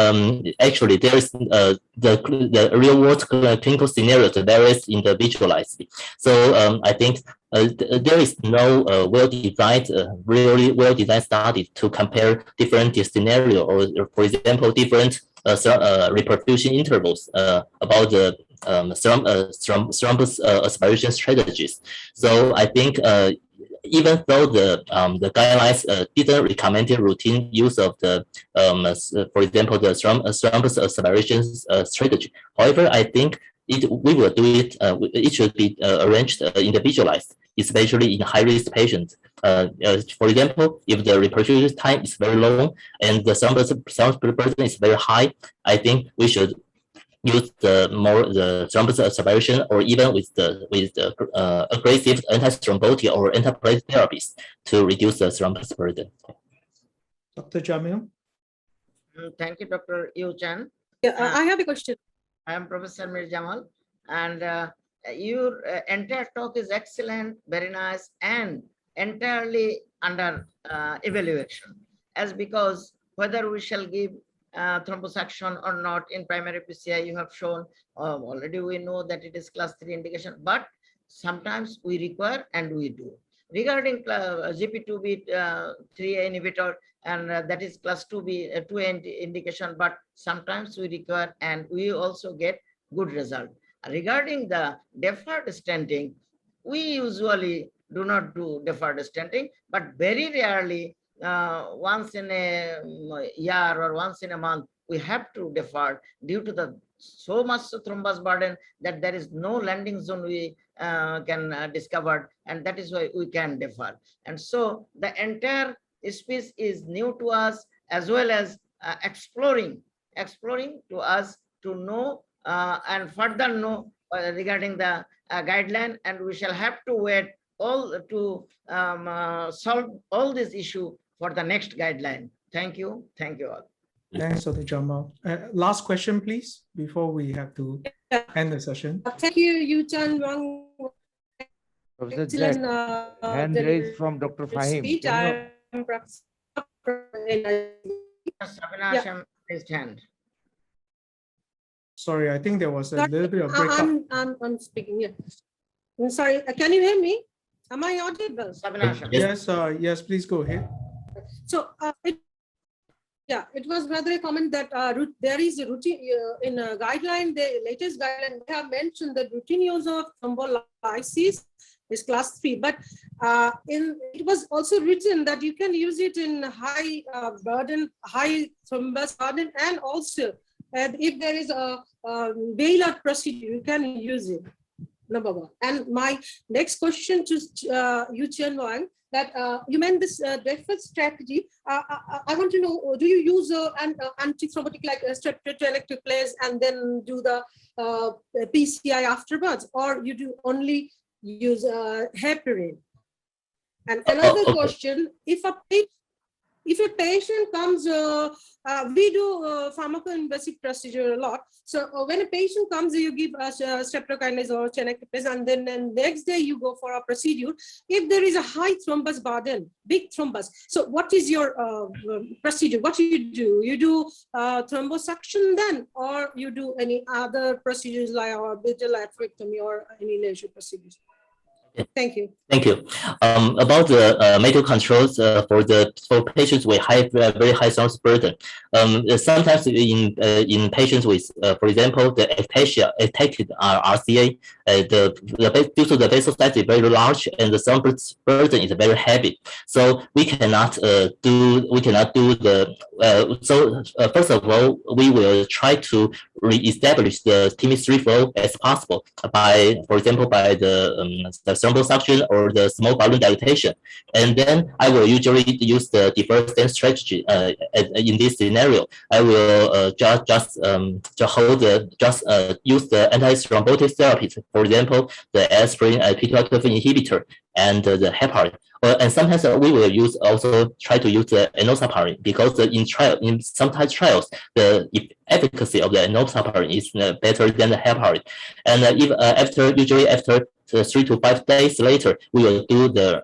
actually there is the real world clinical scenarios varies individualized. So I think there is no well-designed, really well-designed study to compare different scenario, or for example, different reperfusion intervals about the thrombus aspiration strategies. So I think even though the guidelines didn't recommend routine use of the, for example, the thrombus aspiration strategy. However, I think we will do it. It should be arranged individualized, especially in high-risk patients. For example, if the reperfusion time is very long and the thrombus burden is very high, I think we should use the thrombus aspiration, or even with the aggressive antithrombotic or antiplatelet therapies to reduce the thrombus burden. Dr. Jamil? Thank you, Dr. Yu-Chen. Yeah, I have a question. I am Professor Jamal, and your entire talk is excellent, very nice, and entirely under evaluation, as because whether we shall give thrombosuction or not in primary PCI, you have shown already. We know that it is class 3 indication, but sometimes we require and we do. Regarding GP2B 3A inhibitor, and that is class 2A indication, but sometimes we require and we also get good result. Regarding the deferred stenting, we usually do not do deferred stenting, but very rarely, once in a year or once in a month, we have to defer due to the so much thrombus burden that there is no landing zone we can discover, and that is why we can defer. And so the entire space is new to us, as well as exploring to us to know and further know regarding the guideline, and we shall have to wait all to solve all this issue for the next guideline. Thank you all. Thanks, Dr. Jamal. Last question, please, before we have to end the session. Thank you, Yu-Chen, Wang. Professor Jack, hand raised from Dr. Fahim. Speech. Sabina raised hand. Sorry, I think there was a little bit of breakup. I'm speaking. Yeah. I'm sorry. Can you hear me? Am I audible? Yes, please go ahead. So it was rather a comment that there is a routine in a guideline. The latest guideline they have mentioned that routine use of thrombolysis is class 3, but it was also written that you can use it in high thrombus burden, and also if there is a bailout procedure, you can use it. Number one. And my next question to Yu-Chen Wang, that you meant this deferred strategy. I want to know, do you use an antithrombotic like streptococcus and then do the PCI afterwards, or you do only use heparin? And another question, if a patient comes, we do pharmacoinvasive procedure a lot. So when a patient comes, you give us streptokinase or chenectipase, and then next day you go for a procedure. If there is a high thrombus burden, big thrombus, so what is your procedure? What do? You do thrombosuction then, or you do any other procedures like beta laterectomy or any laser procedures? Thank you. Thank you. About the medical controls for patients with very high thrombus burden, sometimes in patients with, for example, the affected RCA, due to the basal size is very large and the thrombus burden is very heavy, so we cannot do the. First of all, we will try to re-establish the TIMI3 flow as possible by, for example, by the thrombosuction or the small balloon dilatation, and then I will usually use the deferred stent strategy. In this scenario, I will just use the antithrombotic therapies, for example, the aspirin P212 inhibitor and the heparin. And sometimes we will try to use the enoxaparin, because in sometimes trials the efficacy of the enoxaparin is better than the heparin. And usually after 3 to 5 days later, we will do the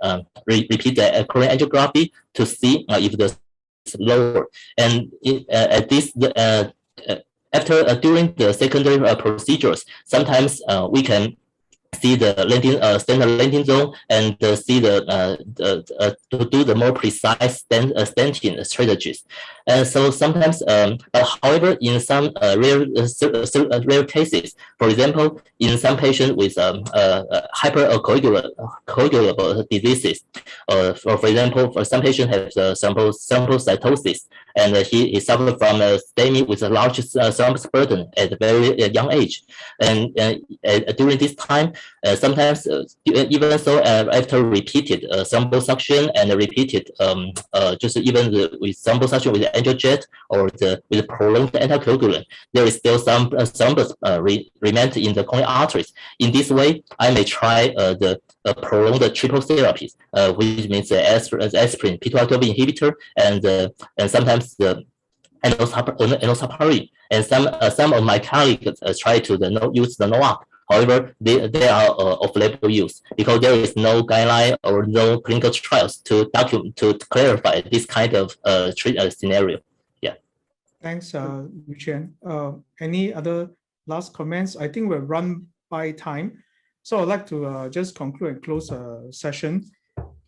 repeat the coronary angiography to see if the lower. And at this during the secondary procedures, sometimes we can see the standard landing zone and see to do the more precise stenting strategies. And so sometimes, however, in some rare cases, for example, in some patients with hypercoagulable diseases, for example, for some patients have thrombocytosis, and he suffered from STEMI with a large thrombus burden at a very young age. And during this time, sometimes even so, after repeated thrombosuction and repeated just even with thrombosuction with angiojet or with prolonged anticoagulant, there is still some thrombus remained in the coronary arteries. In this way, I may try the prolonged triple therapies, which means the aspirin, P212 inhibitor, and sometimes the enoxaparin. And some of my colleagues try to use the NOAC. However, they are off-label use because there is no guideline or no clinical trials to clarify this kind of scenario. Yeah. Thanks, Yu-Chen. Any other last comments? I think we're run by time, so I'd like to just conclude and close the session.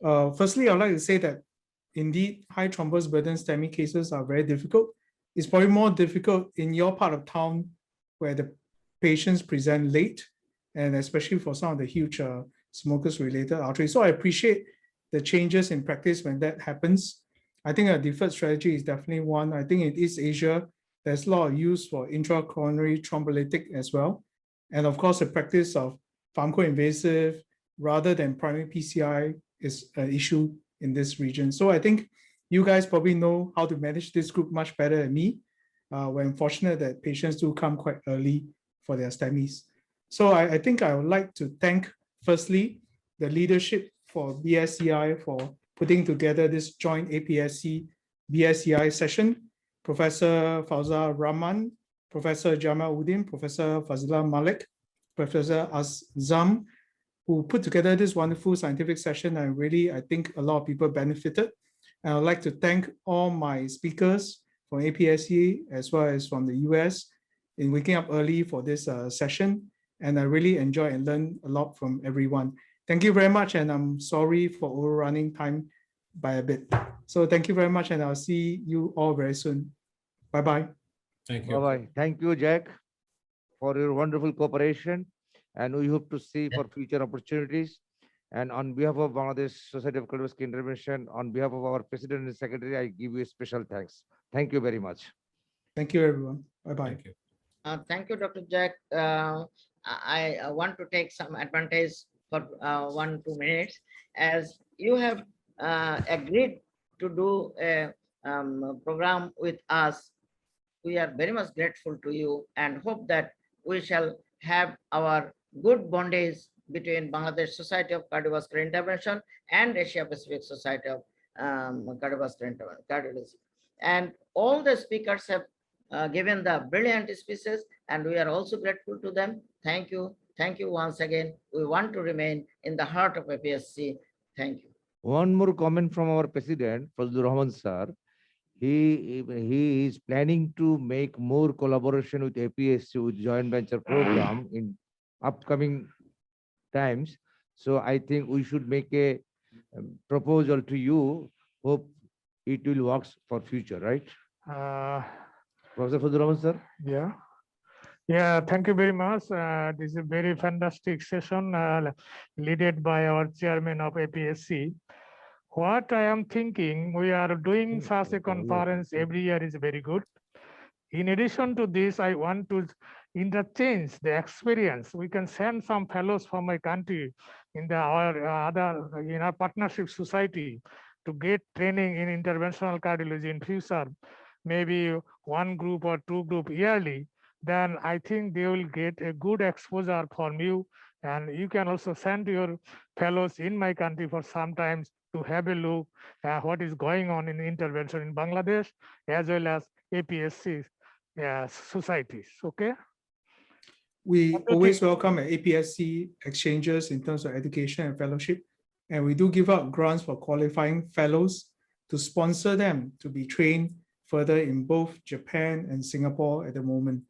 Firstly, I'd like to say that indeed high thrombus burden STEMI cases are very difficult. It's probably more difficult in your part of town where the patients present late, and especially for some of the huge smokers-related arteries. So I appreciate the changes in practice when that happens. I think a deferred strategy is definitely one. I think in East Asia, there's a lot of use for intracoronary thrombolytic as well. And of course, the practice of pharmacoinvasive rather than primary PCI is an issue in this region. So I think you guys probably know how to manage this group much better than me. We're unfortunate that patients do come quite early for their STEMIs. So I think I would like to thank, firstly, the leadership for BSCI for putting together this joint APSC BSCI session. Professor Rahman, Professor Jamal Uddin, Professor Malik, Professor Azam, who put together this wonderful scientific session, and really, I think a lot of people benefited. And I'd like to thank all my speakers from APSC as well as from the US in waking up early for this session. And I really enjoy and learn a lot from everyone. Thank you very much, and I'm sorry for overrunning time by a bit. So thank you very much, and I'll see you all very soon. Bye-bye. Thank you. Bye-bye. Thank you, Jack, for your wonderful cooperation. And we hope to see for future opportunities. And on behalf of Bangladesh Society of Cardiovascular Intervention, on behalf of our President and Secretary, I give you a special thanks. Thank you very much. Thank you, everyone. Bye-bye. Thank you. Thank you, Dr. Jack. I want to take some advantage for 1-2 minutes, as you have agreed to do a program with us. We are very much grateful to you and hope that we shall have our good bondage between Bangladesh Society of Cardiovascular Intervention and Asia Pacific Society of Cardiovascular Cardiology. And all the speakers have given the brilliant speeches, and we are also grateful to them. Thank you. Thank you once again. We want to remain in the heart of APSC. Thank you. One more comment from our President, Fazlur sir. He is planning to make more collaboration with APSC with joint venture program in upcoming times. So I think we should make a proposal to you. Hope it will work for future, right? Professor Fazlur sir. Yeah, thank you very much. This is a very fantastic session led by our chairman of APSC. What I am thinking, we are doing such a conference every year is very good. In addition to this, I want to interchange the experience. We can send some fellows from my country in our partnership society to get training in interventional cardiology in future, maybe 1 group or 2 group yearly. Then I think they will get a good exposure from you, and you can also send your fellows in my country for sometimes to have a look at what is going on in intervention in Bangladesh as well as APSC societies. Okay. We always welcome APSC exchanges in terms of education and fellowship, and we do give out grants for qualifying fellows to sponsor them to be trained further in both Japan and Singapore at the moment.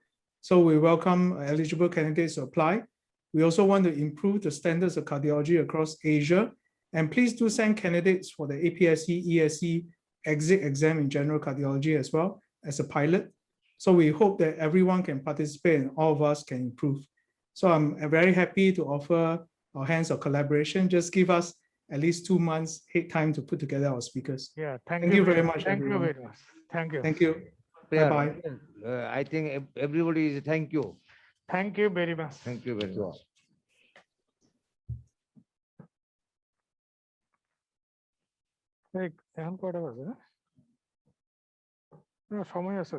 So we welcome eligible candidates to apply. We also want to improve the standards of cardiology across Asia. And please do send candidates for the APSC ESC exit exam in general cardiology as well as a pilot. So we hope that everyone can participate and all of us can improve. So I'm very happy to offer our hands of collaboration. Just give us at least 2 months head time to put together our speakers. Yeah, thank you very much. Thank everyone. you very much. Thank you. Thank you. Bye-bye. I think everybody is thank you. Thank you very much. Thank you very much. এখন কয়টা বাজে? সময় আছে